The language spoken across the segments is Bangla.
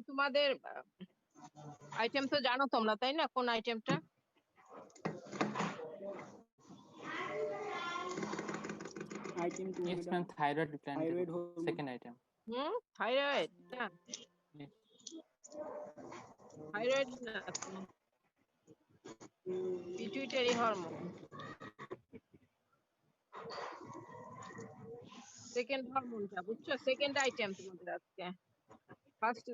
তোমাদের আইটেম তো জানো তোমরা, তাই না? কোন আইটেমটা? Item 2 Yes, madam, ma'am. Thyroid gland. Thyroid hormone. Second item. Thyroid না, Yes. থাইরয়েড না তো, পিটুইটারি হরমোন। সেকেন্ড হরমোনটা বুঝছো? সেকেন্ড আইটেম তোমাদের আজকে। ফার্স্ট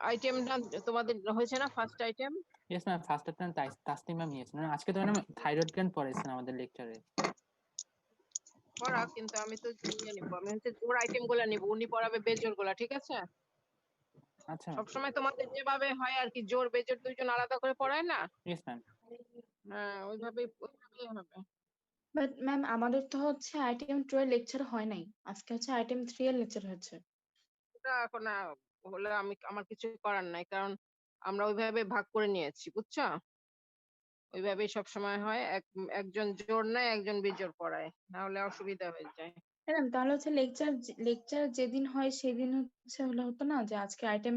আইটেমটা তোমাদের হয়েছে না? First item. Yes, ma'am. First item Tasnim ma'am নিয়েছেন। মানে আজকে তো ম্যাডাম থাইরয়েড গ্ল্যান্ড পড়াইছেন আমাদের লেকচারে। পড়া, কিন্তু আমি তো নিব, আমি হচ্ছে জোর আইটেম গুলা নিব, উনি পড়াবে বেজোর গুলা, ঠিক আছে? আচ্ছা। সবসময় তোমাদের যেভাবে হয় আর কি, জোর বেজোর দুইজন আলাদা করে পড়ায় না? Yes, ma'am. হ্যাঁ, ওইভাবেই হবে। বাট ম্যাম আমাদের তো হচ্ছে আইটেম 2 এর লেকচার হয় নাই, আজকে হচ্ছে আইটেম 3 এর লেকচার হচ্ছে। ওটা এখন হলে আমার কিছু করার নাই, কারণ আমরা ওইভাবে ভাগ করে নিয়েছি, বুঝছো? ওইভাবেই সবসময় হয়, একজন জোর নেয়, একজন বেজোর পড়ায়, না হলে অসুবিধা হয়ে যায়। ম্যাম তাহলে হচ্ছে লেকচার যেদিন হয় সেদিন হচ্ছে হতো না যে আজকে আইটেম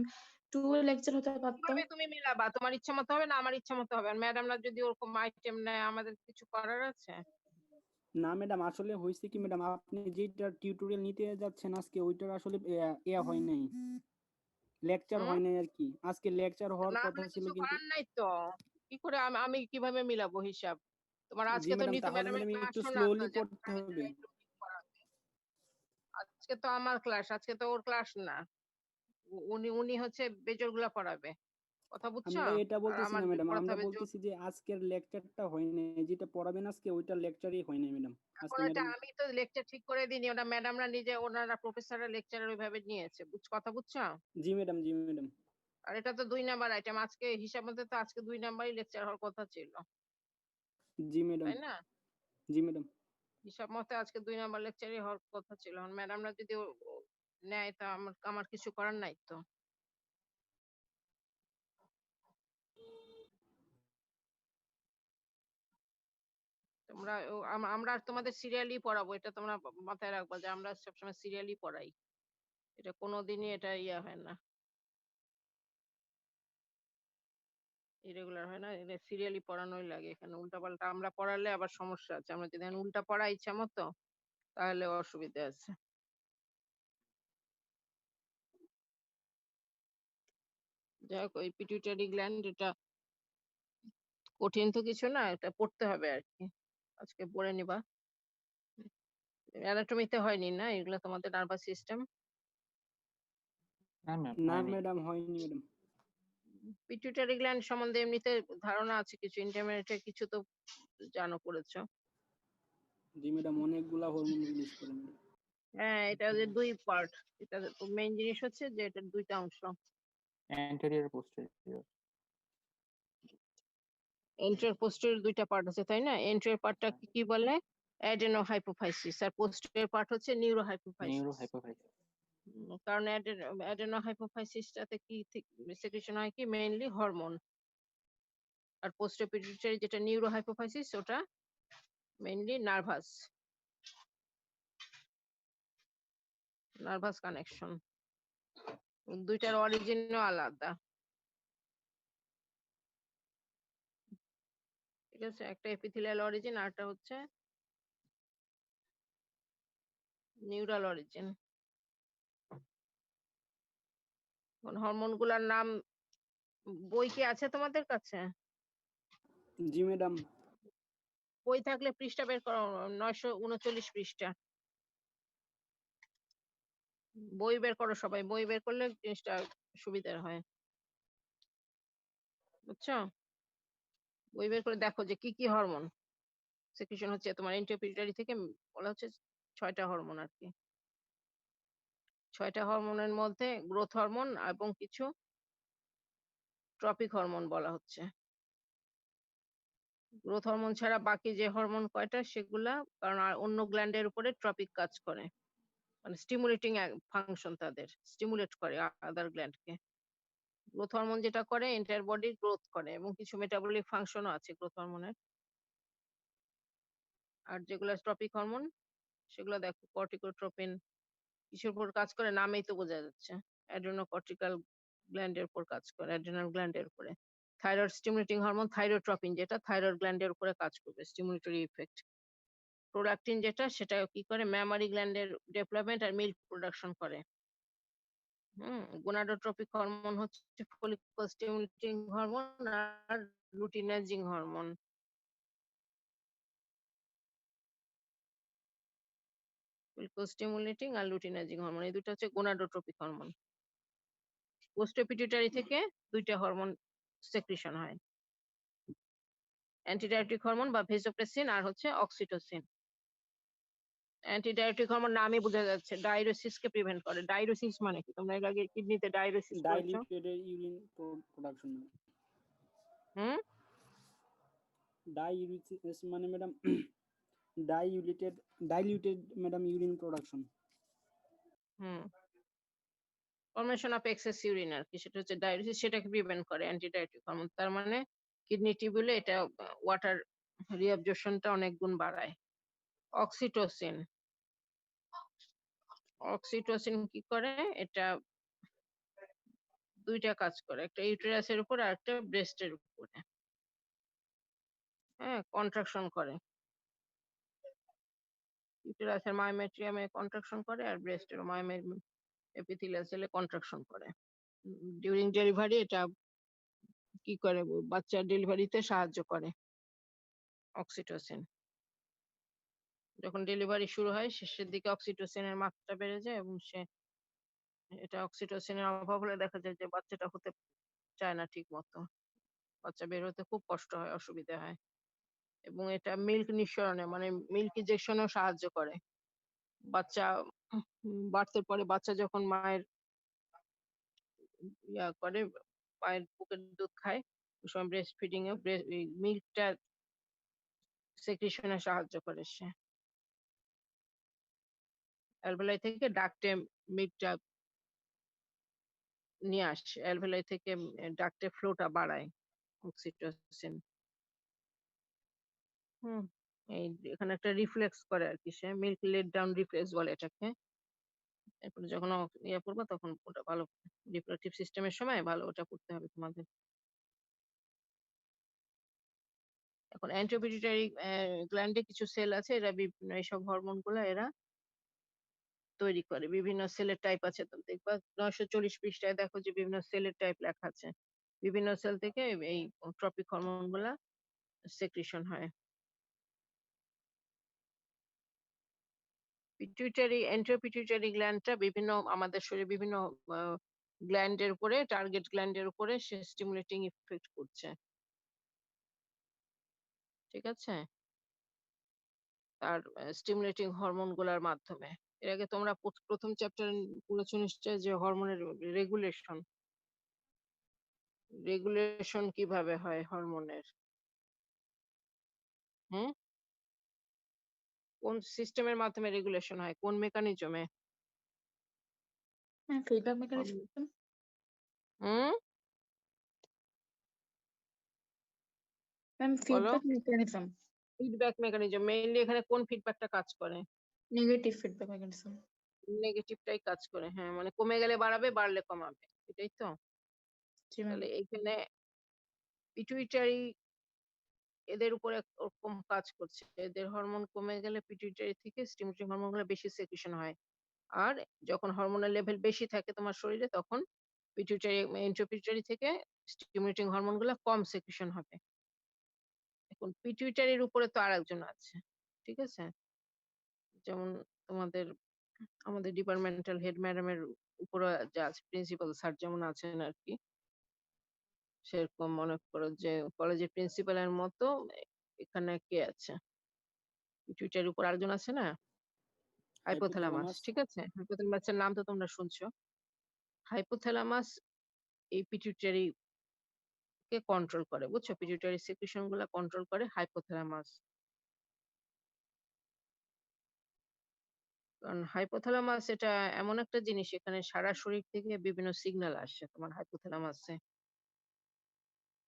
2 এর লেকচার হতে পারতো। তুমি মিলাবা, তোমার ইচ্ছা মতো হবে না আমার ইচ্ছা মতো হবে। আর ম্যাডামরা যদি ওরকম আইটেম নেয়, আমাদের কিছু করার আছে? না ম্যাডাম, আসলে হয়েছে কি ম্যাডাম, আপনি যেটা টিউটোরিয়াল নিতে যাচ্ছেন আজকে ওইটার আসলে হয় নাই, লেকচার হয় নাই আর কি। আজকে লেকচার হওয়ার না কথা হলে ছিল কিছু কিন্তু। করার নাই তো, কি করে আমি কিভাবে মিলাবো হিসাব? তোমার জি আজকে তো ম্যাডাম, নিতু তাহলে ম্যাডামের ম্যাডাম ক্লাস একটু শোনা তো, স্লোলি যে পড়তে হবে। আজকে তো আমার ক্লাস, আজকে তো ওর ক্লাস না। উনি হচ্ছে বেজর গুলা পড়াবে, কথা বুঝছো? আমরা এটা আর বলতেছি আমার না ম্যাডাম, পড়াতে আমরা হবে জোর। বলতেছি যে আজকের লেকচারটা হয় নাই, যেটা পড়াবেন আজকে ওইটা লেকচারই হয় নাই ম্যাডাম এখন আজকে এটা ম্যাডাম। আমি তো লেকচার ঠিক করে দিইনি, ওটা ম্যাডামরা নিজে, ওনারা প্রফেসররা লেকচারের ওইভাবে নিয়েছে, কথা বুঝছো? জি ম্যাডাম, জি ম্যাডাম। আর এটা তো 2 নাম্বার আইটেম, আজকে হিসাব মতো তো আজকে 2 নাম্বারই লেকচার হওয়ার কথা ছিল, জি ম্যাডাম, তাই না? জি ম্যাডাম। হিসাব মতে আজকে 2 নাম্বার লেকচারই হওয়ার কথা ছিল। ম্যাডামরা যদি নেয় তা আমার কিছু করার নাই তো। তোমরা আমরা তোমাদের সিরিয়ালি পড়াবো, এটা তোমরা মাথায় রাখবা যে আমরা সবসময় সিরিয়ালি পড়াই, এটা কোনোদিনই এটা হয় না, ইরেগুলার হয় না, এটা সিরিয়ালি পড়ানোই লাগে। এখানে উল্টাপাল্টা আমরা পড়ালে আবার সমস্যা আছে, আমরা যদি উল্টা পড়াই ইচ্ছা মতো তাহলে অসুবিধা আছে। যাই হোক, ওই পিটুইটারি গ্ল্যান্ড এটা কঠিন তো কিছু না, এটা পড়তে হবে আর কি, আজকে পড়ে নিবা। অ্যানাটমিতে হয়নি না এগুলা তোমাদের, নার্ভাস সিস্টেম? না ম্যাম, না হয়নি। ম্যাডাম, হয়নি ম্যাডাম। পিটুইটারি গ্ল্যান্ড সম্বন্ধে এমনিতে ধারণা আছে কিছু, ইন্টারমিডিয়েটে কিছু তো জানো, করেছো? জি ম্যাডাম, অনেকগুলা হরমোন রিলিজ করে ম্যাডাম। হ্যাঁ, এটা যে 2 পার্ট, এটা মেইন জিনিস হচ্ছে যে এটার 2টা অংশ, অ্যান্টেরিয়র পোস্টেরিয়র। এন্ট্রিয়র পোস্টেরিয়র 2টা পার্ট আছে, তাই না? এন্ট্রিয়র পার্টটা কি বলে? অ্যাডেনো হাইপোফাইসিস, আর পোস্টেরিয়র পার্ট হচ্ছে নিউরো হাইপোফাইসিস। কারণ অ্যাডেনো হাইপোফাইসিসটাতে কি সেক্রেশন হয়, কি মেইনলি হরমোন। আর পোস্টেরিয়র পিটুইটারি যেটা নিউরো হাইপোফাইসিস, ওটা মেইনলি নার্ভাস কানেকশন। দুইটার অরিজিনও আলাদা, ঠিক আছে? একটা এপিথেলিয়াল অরিজিন, আরটা হচ্ছে নিউরাল অরিজিন। হরমোন গুলার নাম বই কি আছে তোমাদের কাছে? জি ম্যাডাম। বই থাকলে পৃষ্ঠা বের করো, 939 পৃষ্ঠা। বই বের করো সবাই, বই বের করলে জিনিসটা সুবিধার হয়, বুঝছো? বই বের করে দেখো যে কি কি হরমোন সেক্রেশন হচ্ছে তোমার এন্টেরিয়র পিটুইটারি থেকে। বলা হচ্ছে 6টা হরমোন আর কি। 6টা হরমোনের মধ্যে গ্রোথ হরমোন এবং কিছু ট্রপিক হরমোন বলা হচ্ছে। গ্রোথ হরমোন ছাড়া বাকি যে হরমোন কয়টা সেগুলা, কারণ আর অন্য গ্ল্যান্ডের উপরে ট্রপিক কাজ করে, মানে স্টিমুলেটিং ফাংশন, তাদের স্টিমুলেট করে আদার গ্ল্যান্ডকে। গ্রোথ হরমোন যেটা করে এন্টায়ার বডি গ্রোথ করে, এবং কিছু মেটাবলিক ফাংশনও আছে গ্রোথ হরমোনের। আর যেগুলো ট্রপিক হরমোন সেগুলো দেখো, কর্টিকোট্রপিন কিসের উপর কাজ করে নামেই তো বোঝা যাচ্ছে, অ্যাড্রেনোকর্টিক্যাল গ্ল্যান্ডের উপর কাজ করে, অ্যাড্রিনাল গ্ল্যান্ডের উপরে। থাইরয়েড স্টিমুলেটিং হরমোন থাইরোট্রপিন যেটা থাইরয়েড গ্ল্যান্ডের উপরে কাজ করবে, স্টিমুলেটরি ইফেক্ট। প্রোলাকটিন যেটা সেটা কি করে ম্যামারি গ্ল্যান্ডের ডেভেলপমেন্ট আর মিল্ক প্রোডাকশন করে। গোনাডোট্রপিক হরমোন হচ্ছে ফলিকল স্টিমুলেটিং হরমোন আর লুটিনাইজিং হরমোন। ফলিকল স্টিমুলেটিং আর লুটিনাইজিং হরমোন এই দুটো হচ্ছে গোনাডোট্রপিক হরমোন। পোস্টোপিটুইটারি থেকে দুইটা হরমোন সেক্রিশন হয়, অ্যান্টিডায়ারেটিক হরমোন বা ভেসোপ্রেসিন আর হচ্ছে অক্সিটোসিন। অ্যান্টিডায়ারেটিক হরমোন নামই বোঝা যাচ্ছে ডায়ুরেসিস কে প্রিভেন্ট করে। ডায়ুরেসিস মানে কি? তোমরা এর আগে কিডনিতে ডায়ুরেসিস করেছো? Diluted urine production. Hmm diuresis মানে madam diluted madam urine production. Hmm formation of excess urine আর কি, সেটা হচ্ছে ডায়ুরেসিস, সেটাকে প্রিভেন্ট করে অ্যান্টিডায়ারেটিক হরমোন। তার মানে কিডনি টিউবুলে এটা ওয়াটার রিঅ্যাবজর্পশনটা অনেক গুণ বাড়ায়। অক্সিটোসিন, অক্সিটোসিন কি করে? এটা দুইটা কাজ করে, একটা ইউটেরাসের উপর আর একটা ব্রেস্টের উপরে। হ্যাঁ, কন্ট্রাকশন করে। ইউটেরাসের মায়োমেট্রিয়ামে কন্ট্রাকশন করে আর ব্রেস্টের এপিথেলিয়াল সেলে কন্ট্রাকশন করে। ডিউরিং ডেলিভারি এটা কি করে? বাচ্চার ডেলিভারিতে সাহায্য করে অক্সিটোসিন। যখন ডেলিভারি শুরু হয় শেষের দিকে অক্সিটোসিনের মাত্রা বেড়ে যায় এবং এটা অক্সিটোসিনের অভাব হলে দেখা যায় যে বাচ্চাটা হতে চায় না ঠিক মতো, বাচ্চা বের হতে খুব কষ্ট হয়, অসুবিধা হয়। এবং এটা মিল্ক নিঃসরণে মানে মিল্ক ইনজেকশনেও সাহায্য করে। বাচ্চা বার্থের পরে বাচ্চা যখন মায়ের করে, মায়ের বুকের দুধ খায়, ওই সময় ব্রেস্ট ফিডিং এ মিল্কটা সেক্রিশনে সাহায্য করে সে। অ্যালভেলাই থেকে ডাক্টে মিল্কটা নিয়ে আসে, অ্যালভেলাই থেকে ডাক্টে ফ্লোটা বাড়ায় অক্সিটোসিন। হুম এই এখানে একটা রিফ্লেক্স করে আর কি, সে মিল্ক লেট ডাউন রিফ্লেক্স বলে এটাকে। এরপরে যখন ইয়ে করবো তখন ওটা ভালো, রিপ্রোডাক্টিভ সিস্টেমের সময় ভালো ওটা করতে হবে তোমাদের। এখন অ্যান্টিপিটিউটারি গ্ল্যান্ডে কিছু সেল আছে, এরা বিভিন্ন এইসব হরমোন গুলা এরা তৈরি করে। বিভিন্ন সেলের টাইপ আছে, তো দেখবা 940 পৃষ্ঠায় দেখো যে বিভিন্ন সেলের টাইপ লেখা আছে। বিভিন্ন সেল থেকে এই ট্রপিক হরমোন গুলা সেক্রিশন হয়। পিটুইটারি এন্ট্রোপিটুইটারি গ্ল্যান্ডটা বিভিন্ন আমাদের শরীরে বিভিন্ন গ্ল্যান্ডের উপরে, টার্গেট গ্ল্যান্ডের উপরে সে স্টিমুলেটিং ইফেক্ট করছে, ঠিক আছে? তার স্টিমুলেটিং হরমোন গুলার মাধ্যমে। এর আগে তোমরা প্রথম চ্যাপ্টার পড়েছো নিশ্চয় যে হরমোনের রেগুলেশন, রেগুলেশন কিভাবে হয় হরমোনের। হুম কোন সিস্টেমের মাধ্যমে রেগুলেশন হয়, কোন মেকানিজমে? Feedback mechanism. হুম ম্যাম বলো। Feedback mechanism, feedback mechanism mainly এখানে কোন ফিডব্যাকটা কাজ করে? Negative feedback mechanism. নেগেটিভটাই কাজ করে, হ্যাঁ, মানে কমে গেলে বাড়াবে, বাড়লে কমাবে, এটাই তো। জি ম্যাম। তাহলে এইখানে পিটুইটারি এদের উপরে ওরকম কাজ করছে, এদের হরমোন কমে গেলে পিটুইটারি থেকে স্টিমুলেটিং হরমোন গুলো বেশি সেক্রেশন হয়। আর যখন হরমোনের লেভেল বেশি থাকে তোমার শরীরে তখন পিটুইটারি ইন্ট্রোপিটুইটারি থেকে স্টিমুলেটিং হরমোন গুলো কম সেক্রেশন হবে। এখন পিটুইটারির উপরে তো আরেকজন আছে, ঠিক আছে? যেমন তোমাদের আমাদের ডিপার্টমেন্টাল হেড ম্যাডামের উপরে যা আছে, প্রিন্সিপাল স্যার যেমন আছেন আর কি, সেরকম মনে করো যে কলেজের প্রিন্সিপালের মতো এখানে কে আছে, পিটুইটারির উপর আরেকজন আছে না, হাইপোথ্যালামাস, হাইপোথ্যালামাস। ঠিক আছে? হাইপোথ্যালামাসের নাম তো তোমরা শুনছো। হাইপোথ্যালামাস এই পিটুইটারি কে কন্ট্রোল করে, বুঝছো? পিটুইটারি সিক্রেশন গুলা কন্ট্রোল করে হাইপোথ্যালামাস। কারণ হাইপোথ্যালামাস এটা এমন একটা জিনিস, এখানে সারা শরীর থেকে বিভিন্ন সিগন্যাল আসে তোমার হাইপোথ্যালামাসে।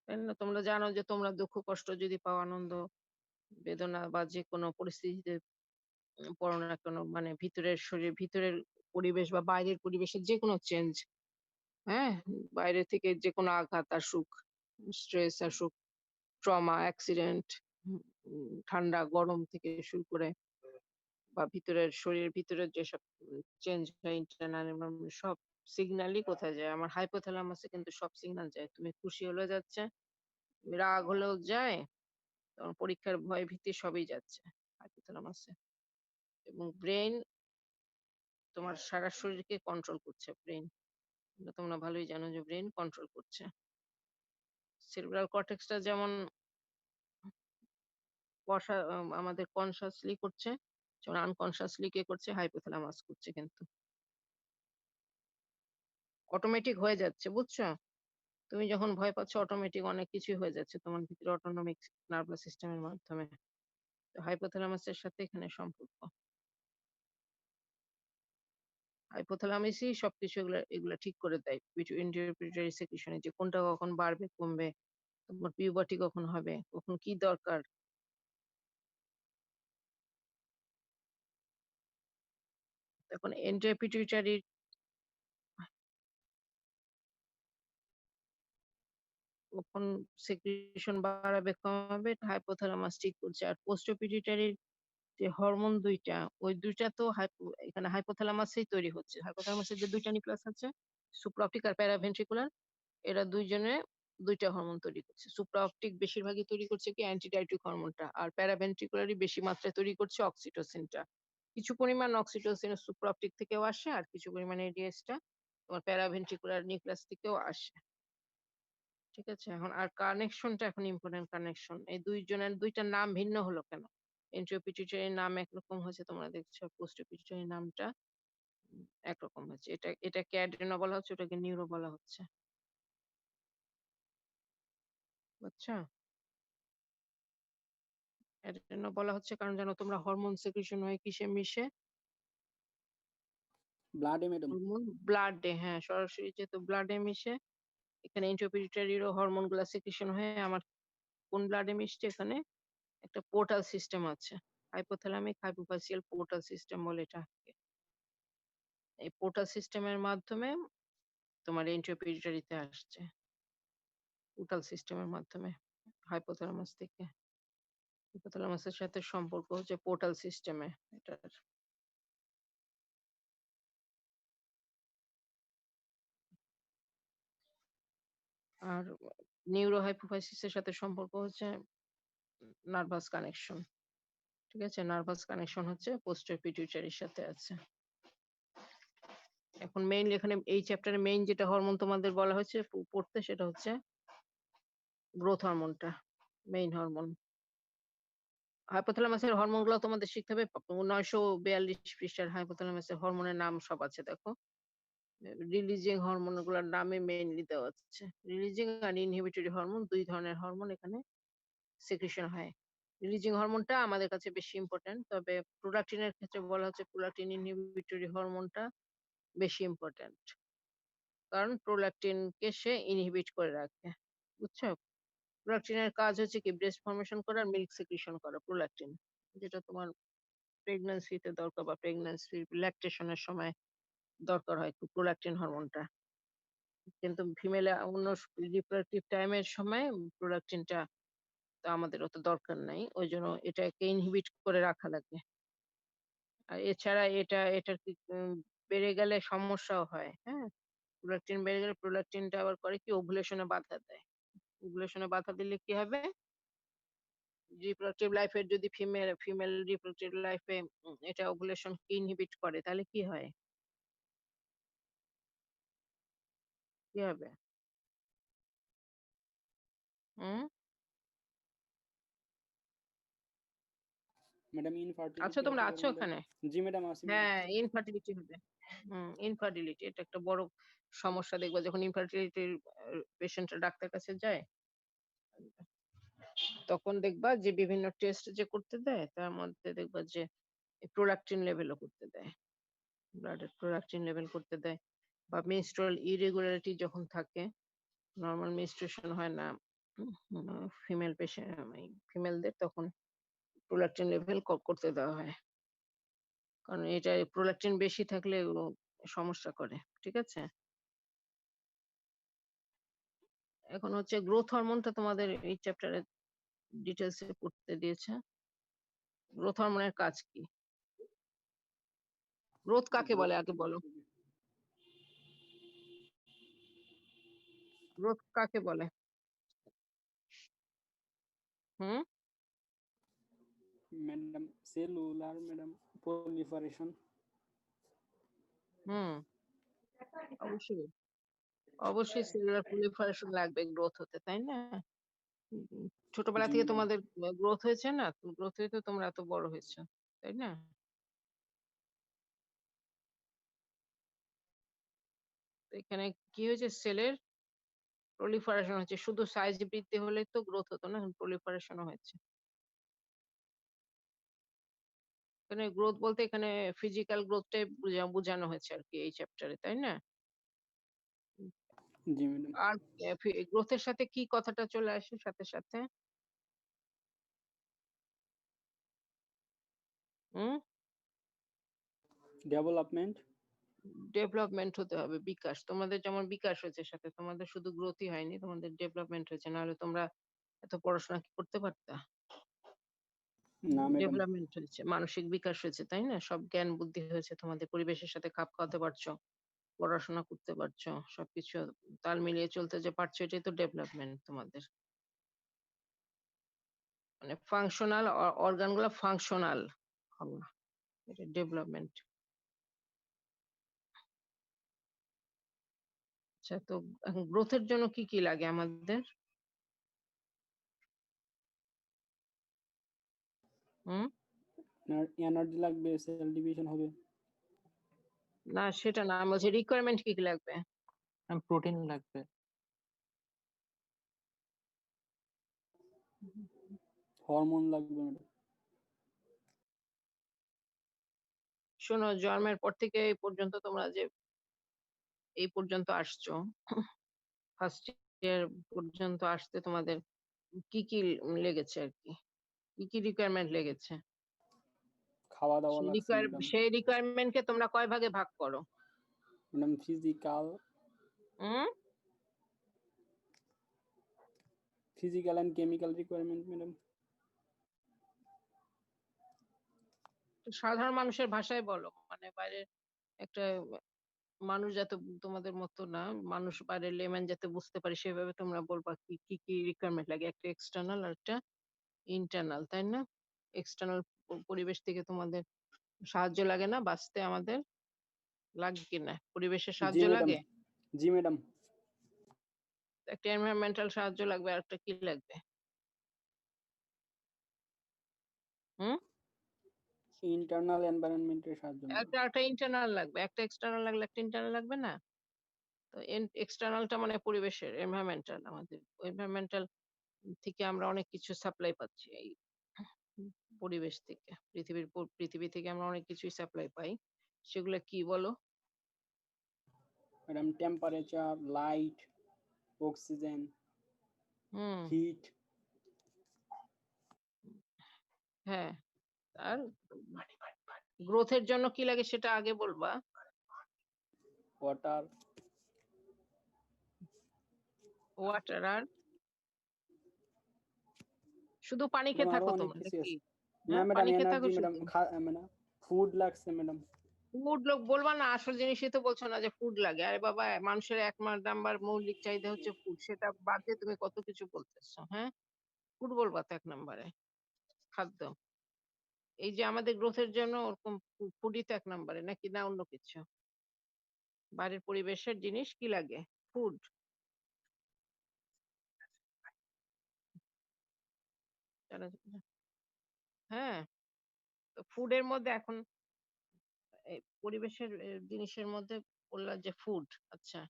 তাই না? তোমরা জানো যে তোমরা দুঃখ কষ্ট যদি পাও, আনন্দ বেদনা বা যে কোনো পরিস্থিতিতে পড়ো না কেন, মানে ভিতরের শরীর ভিতরের পরিবেশ বা বাইরের পরিবেশের যে কোনো চেঞ্জ হ্যাঁ? বাইরে থেকে যে কোনো আঘাত আসুক, স্ট্রেস আসুক, ট্রমা, অ্যাক্সিডেন্ট, ঠান্ডা গরম থেকে শুরু করে বা ভিতরের শরীরের ভিতরের যেসব চেঞ্জ হয় ইন্টারনাল এনভায়রনমেন্ট সব সিগন্যালই কোথায় যায়? আমার হাইপোথ্যালামাসে কিন্তু সব সিগন্যাল যায়। তুমি খুশি হলেও যাচ্ছে, রাগ হলেও যায়, তোমার পরীক্ষার ভয় ভীতি সবই যাচ্ছে হাইপোথ্যালামাসে। এবং ব্রেইন তোমার সারা শরীরকে কন্ট্রোল করছে ব্রেইন। এটা তোমরা ভালোই জানো যে ব্রেইন কন্ট্রোল করছে। সেরিব্রাল কর্টেক্সটা যেমন আমাদের কনসিয়াসলি করছে, যেমন আনকনসিয়াসলি কে করছে? হাইপোথ্যালামাস করছে কিন্তু। অটোমেটিক হয়ে যাচ্ছে, বুঝছো? তুমি যখন ভয় পাচ্ছ অটোমেটিক অনেক কিছুই হয়ে যাচ্ছে তোমার ভিতরে অটোনমিক নার্ভাস সিস্টেমের মাধ্যমে। তো হাইপোথ্যালামাসের সাথে এখানে সম্পর্ক। হাইপোথ্যালামাসই সবকিছু এগুলা ঠিক করে দেয়। পিটুইটারি সেক্রেশনে যে কোনটা কখন বাড়বে, কমবে, তোমার পিউবার্টি কখন হবে, কখন কি দরকার। এখন এন্টার পিটুইটারি কখন সেক্রেশন বাড়াবে, কমাবে, এটা হাইপোথ্যালামাস ঠিক করছে। আর পোস্টো পিটুইটারির যে হরমোন ২ টা, ওই ২ টা তো এখানে হাইপোথ্যালামাসেই তৈরি হচ্ছে। হাইপোথ্যালামাসের যে ২ টা নিউক্লিয়াস আছে, সুপ্রাঅপটিক আর প্যারাভেন্ট্রিকুলার, এরা ২ জনে ২ টা হরমোন তৈরি করছে। সুপ্রাঅপটিক বেশিরভাগই তৈরি করছে কি অ্যান্টিডাইরেটিক হরমোনটা। আর প্যারাভেন্ট্রিকুলারই বেশি মাত্রায় তৈরি করছে অক্সিটোসিনটা। কিছু পরিমাণ অক্সিটোসিন সুপ্রাঅপটিক থেকেও আসে আর কিছু পরিমাণ এডিএসটা তোমার প্যারাভেন্ট্রিকুলার নিউক্লিয়াস থেকেও আসে। ঠিক আছে? এখন আর কানেকশনটা এখন ইম্পোর্টেন্ট কানেকশন। এই ২ জনের ২ টার নাম ভিন্ন হলো কেন? এন্টেরো পিটুইটারির নাম একরকম হয়েছে তোমরা দেখছো, পোস্টো পিটুইটারির নামটা একরকম হয়েছে। এটাকে অ্যাডেনো বলা হচ্ছে, ওটাকে নিউরো বলা হচ্ছে। বুঝছো? অ্যাডেনো বলা হচ্ছে কারণ জানো তোমরা হরমোন সেক্রেশন হয় কিসে মিশে? ব্লাডে ম্যাডাম। হরমোন ব্লাডে, হ্যাঁ, সরাসরি যেহেতু ব্লাডে মিশে, এখানে এন্টেরো পিটুইটারিরও হরমোনগুলা সেক্রেশন হয়ে আমার কোন ব্লাডে মিশছে? এখানে একটা পোর্টাল সিস্টেম আছে। হাইপোথ্যালামিক হাইপোফাসিয়াল পোর্টাল সিস্টেম বলে এটাকে। এই পোর্টাল সিস্টেমের মাধ্যমে তোমার এন্টেরো পিটুইটারিতে আসছে। পোর্টাল সিস্টেমের মাধ্যমে হাইপোথ্যালামাস থেকে। হাইপোথ্যালামাসের সাথে সম্পর্ক হচ্ছে পোর্টাল সিস্টেমে এটার। আর নিউরো হাইপোফাইসিসের সাথে সম্পর্ক হচ্ছে নার্ভাস কানেকশন। ঠিক আছে? নার্ভাস কানেকশন হচ্ছে পোস্টার পিটুইটারির সাথে আছে। এখন মেইনলি এখানে এই চ্যাপ্টারে মেইন যেটা হরমোন তোমাদের বলা হয়েছে পড়তে, সেটা হচ্ছে গ্রোথ হরমোনটা, মেইন হরমোন। হাইপোথ্যালামাসের হরমোনগুলো তোমাদের শিখতে হবে। 942 পৃষ্ঠার হাইপোথ্যালামাসের হরমোনের নাম সব আছে দেখো। রিলিজিং হরমোন গুলোর নামে মেইনলি দেওয়া আছে। রিলিজিং আর ইনহিবিটরি হরমোন ২ ধরনের হরমোন এখানে সেক্রেশন হয়। রিলিজিং হরমোনটা আমাদের কাছে বেশি ইম্পোর্টেন্ট। তবে প্রোলাক্টিনের ক্ষেত্রে বলা হচ্ছে প্রোলাক্টিন ইনহিবিটরি হরমোনটা বেশি ইম্পোর্টেন্ট। কারণ প্রোলাক্টিনকে সে ইনহিবিট করে রাখে। বুঝছো? প্রোলাক্টিনের কাজ হচ্ছে কি ব্রেস্ট ফর্মেশন করা আর মিল্ক সেক্রেশন করা প্রোলাক্টিন। যেটা তোমার প্রেগন্যান্সিতে দরকার বা প্রেগন্যান্সি ল্যাকটেশনের সময় দরকার হয় প্রোলাক্টিন হরমোনটা। কিন্তু ফিমেলে অন্য রিপ্রোডাক্টিভ টাইম এর সময় প্রোলাক্টিনটা তো আমাদের অত দরকার নাই। ওইজন্য এটাকে ইনহিবিট করে রাখা লাগে। আর এছাড়া এটার কি বেড়ে গেলে সমস্যাও হয়। হ্যাঁ? প্রোলাক্টিন বেড়ে গেলে প্রোলাক্টিনটা আবার করে কি ওভুলেশন এ বাধা দেয়। ওভুলেশন এ বাধা দিলে কি হবে? রিপ্রোডাক্টিভ লাইফ এর যদি ফিমেল রিপ্রোডাক্টিভ লাইফ এ এটা ওভুলেশন কে ইনহিবিট করে তাহলে কি হয়? কি হবে? হুম? ম্যাডাম আছো ইনফার্টিলিটি তোমরা হতে পারে আছো ম্যাডাম। ওখানে? জি ম্যাডাম আছি ম্যাডাম। হ্যাঁ, ইনফার্টিলিটি হবে। ইনফার্টিলিটি এটা একটা বড় সমস্যা দেখবা যখন ইনফার্টিলিটির পেশেন্টরা ডাক্তারের কাছে যায়, তখন দেখবা যে বিভিন্ন টেস্ট যে করতে দেয় তার মধ্যে দেখবা যে প্রোলাক্টিন লেভেলও করতে দেয়। ব্লাডের প্রোলাক্টিন লেভেল করতে দেয় বা মেনস্ট্রুয়াল ইরেগুলারিটি যখন থাকে, নরমাল মেনস্ট্রুয়েশন হয় না ফিমেল পেশেন্ট ফিমেলদের, তখন প্রোলাক্টিন লেভেল করতে দেওয়া হয়। কারণ এটা প্রোলাক্টিন বেশি থাকলে সমস্যা করে। ঠিক আছে? এখন হচ্ছে গ্রোথ হরমোনটা তোমাদের এই চ্যাপ্টারে ডিটেলসে পড়তে দিয়েছে। গ্রোথ হরমোনের কাজ কি? গ্রোথ কাকে বলে আগে বলো? গ্রোথ কাকে বলে? হুম ম্যাডাম সেলুলার ম্যাডাম proliferation। হুম অবশ্যই অবশ্যই সেলুলার proliferation লাগবে গ্রোথ হতে, তাই না? ছোটবেলা জি থেকে ম্যাডাম। তোমাদের গ্রোথ হয়েছে না, গ্রোথ হয়ে তো তোমরা এত বড় হয়েছো, তাই না? তো এখানে কি হয়েছে, সেলের proliferation হচ্ছে। শুধু সাইজ বৃদ্ধি হলে তো গ্রোথ হতো না, proliferation হয়েছে। এখানে গ্রোথ বলতে এখানে ফিজিক্যাল গ্রোথটাই বোঝানো হয়েছে আর কি এই চ্যাপ্টারে, তাই না? জি ম্যাডাম। আর গ্রোথের সাথে কি কথাটা চলে আসে সাথে সাথে? হুম ডেভেলপমেন্ট। ডেভেলপমেন্ট হতে হবে, বিকাশ। তোমাদের যেমন বিকাশ হয়েছে সাথে, তোমাদের শুধু গ্রোথই হয়নি, তোমাদের ডেভেলপমেন্ট হয়েছে, নাহলে তোমরা এত পড়াশোনা কি করতে পারতা? না ম্যাডাম। ডেভেলপমেন্ট হয়েছে, মানসিক বিকাশ হয়েছে, তাই না? সব জ্ঞান বুদ্ধি হয়েছে, তোমাদের পরিবেশের সাথে খাপ খাওয়াতে পারছো, পড়াশোনা করতে পারছো, সবকিছু তাল মিলিয়ে চলতে যে পারছো, এটাই তো ডেভেলপমেন্ট তোমাদের। মানে ফাংশনাল অর্গান গুলো ফাংশনাল হওয়া, এটা ডেভেলপমেন্ট। আচ্ছা, তো গ্রোথের জন্য কি কি লাগে আমাদের? হুম এনার্জি লাগবে, সেল ডিভিশন হবে। না, সেটা না, আমি বলছি রিকোয়ারমেন্ট কি কি লাগবে? প্রোটিন লাগবে। হরমোন লাগবে ম্যাডাম। শোনো, জন্মের পর থেকে এই পর্যন্ত তোমরা যে এই পর্যন্ত আসছো, ফার্স্ট ইয়ার পর্যন্ত আসতে তোমাদের কি কি লেগেছে আর কি? কি কি রিকোয়ারমেন্ট লেগেছে? খাওয়া দাওয়া লাগছে ম্যাডাম। সেই রিকোয়ারমেন্ট কে তোমরা কয় ভাগে ভাগ করো? Madam hmm physical and chemical requirement madam. সাধারণ মানুষের ভাষায় বলো, মানে বাইরে একটা মানুষ যাতে তোমাদের মতো না, মানুষ বাইরে লেম্যান যাতে বুঝতে পারে সেভাবে তোমরা বলবা কি কি কি রিকোয়ারমেন্ট লাগে। একটা এক্সটার্নাল আর একটা ইন্টারনাল, তাই না? এক্সটার্নাল পরিবেশ থেকে তোমাদের সাহায্য লাগে না বাঁচতে? আমাদের লাগে কিনা? পরিবেশের জি সাহায্য ম্যাডাম। লাগে, জি ম্যাডাম। একটা এনভায়রনমেন্টাল সাহায্য লাগবে, আর একটা কি লাগবে? হুম ইন্টারনাল এনভায়রনমেন্টের সাহায্য ম্যাডাম। একটা ইন্টারনাল লাগবে, একটা এক্সটার্নাল লাগলে একটা ইন্টারনাল লাগবে না? তো এক্সটার্নালটা মানে পরিবেশের, এনভায়রনমেন্টাল। আমাদের এনভায়রনমেন্টাল থেকে আমরা অনেক কিছু সাপ্লাই পাচ্ছি এই পরিবেশ থেকে, পৃথিবী থেকে আমরা অনেক কিছুই সাপ্লাই পাই। সেগুলো কি বলো? ম্যাডাম টেম্পারেচার, লাইট, অক্সিজেন, হুম হিট। হ্যাঁ, আর গ্রোথের জন্য কি লাগে সেটা আগে বলবা। ওয়াটার। ওয়াটার, আর শুধু পানি ম্যাডাম খেয়ে আরো থাকো অনেক তোমরা কিছু নাকি? আছে। না হ্যাঁ, ম্যাডাম পানি খেয়ে থাকো এনার্জি ম্যাডাম, শুধু? ম্যাডাম ফুড লাগছে ম্যাডাম। ফুড লোক বলবা না, আসল জিনিসই তো বলছো না যে ফুড লাগে। আরে বাবা, মানুষের এক নাম্বার মৌলিক চাহিদা হচ্ছে ফুড, সেটা বাদ দিয়ে তুমি কত কিছু বলতেছো। হ্যাঁ, ফুড বলবা তো এক নাম্বারে, খাদ্য। এই যে আমাদের গ্রোথের জন্য ওরকম ফুডই তো এক নাম্বারে, নাকি না অন্য কিছু? বাইরের পরিবেশের জিনিস কি লাগে? ফুড। হ্যাঁ, তো ফুডের মধ্যে এখন এই পরিবেশের জিনিসের মধ্যে বললা যে ফুড। আচ্ছা,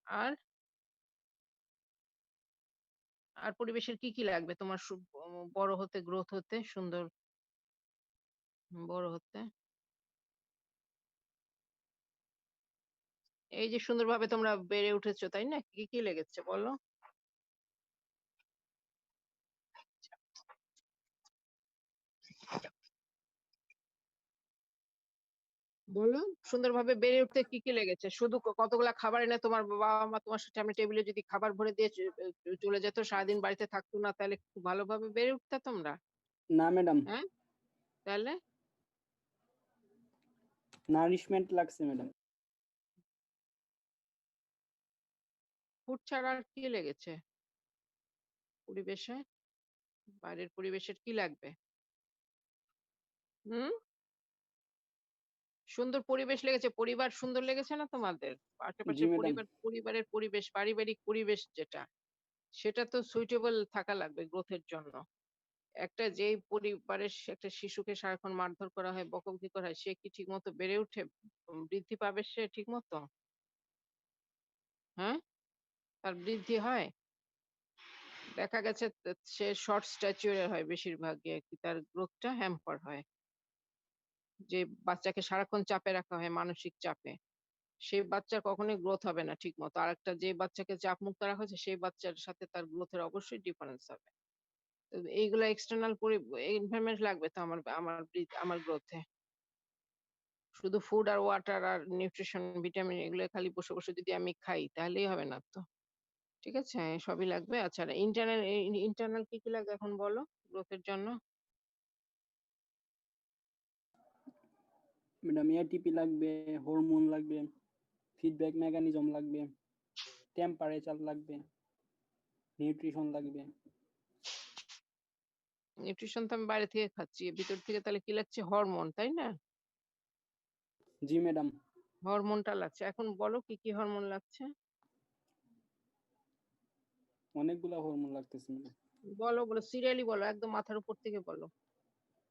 আর আর পরিবেশের কি কি লাগবে তোমার বড় হতে, গ্রোথ হতে, সুন্দর বড় হতে? এই যে সুন্দরভাবে তোমরা বেড়ে উঠেছো, তাই না? কি কি লেগেছে বলো? বলো সুন্দরভাবে বেড়ে উঠতে কি কি লেগেছে? শুধু কতগুলা খাবার এনে তোমার বাবা মা তোমার সামনে টেবিলে যদি খাবার ভরে দিয়ে চলে যেত, সারাদিন বাড়িতে থাকতো না, তাহলে খুব ভালোভাবে বেড়ে উঠতা তোমরা? না ম্যাডাম, হ্যাঁ, তাহলে নারিশমেন্ট লাগছে ম্যাডাম। ফুড ছাড়া আর কি লেগেছে পরিবেশে? বাইরের পরিবেশের কি লাগবে? হুম, সুন্দর পরিবেশ লেগেছে, পরিবার সুন্দর লেগেছে না তোমাদের? জি আশেপাশে ম্যাডাম। পরিবারের পরিবেশ, পারিবারিক পরিবেশ যেটা, সেটা তো সুইটেবল থাকা লাগবে গ্রোথের জন্য। একটা যেই পরিবারের একটা শিশুকে সারাক্ষণ মারধর করা হয়, বকাবকি করা হয়, সে কি ঠিকমতো বেড়ে উঠে? বৃদ্ধি পাবে সে ঠিকমতো? হ্যাঁ? তার বৃদ্ধি হয়? দেখা গেছে সে শর্ট স্ট্যাচুর এর হয় বেশিরভাগই আরকি। তার গ্রোথটা হ্যাম্পার হয়। যে বাচ্চাকে সারাক্ষণ চাপে রাখা হয় মানসিক চাপে, সেই বাচ্চার কখনোই গ্রোথ হবে না ঠিকমতো। আরেকটা যে বাচ্চাকে চাপমুক্ত রাখা হয়েছে সেই বাচ্চার সাথে তার গ্রোথের অবশ্যই ডিফারেন্স হবে। তো এইগুলা এক্সটার্নাল এনভায়রনমেন্ট লাগবে তো আমার গ্রোথে। শুধু ফুড আর ওয়াটার আর নিউট্রিশন, ভিটামিন এগুলো খালি বসে, বসে যদি আমি খাই তাহলেই হবে না তো। ঠিক আছে? সবই লাগবে। আচ্ছা ইন্টারনাল কি, কি লাগবে এখন বলো গ্রোথের জন্য? ম্যাডাম এটিপি লাগবে, হরমোন লাগবে, ফিডব্যাক মেকানিজম লাগবে, টেম্পারেচার লাগবে, নিউট্রিশন লাগবে। নিউট্রিশন তো আমি বাইরে থেকে খাচ্ছি। ভিতর থেকে তাহলে কি লাগছে? হরমোন, তাই না? জি ম্যাডাম। হরমোনটা লাগছে। এখন বলো কি, কি হরমোন লাগছে? অনেকগুলা হরমোন লাগতেছে ম্যাডাম। বলো সিরিয়ালি বলো, একদম মাথার উপর থেকে বলো।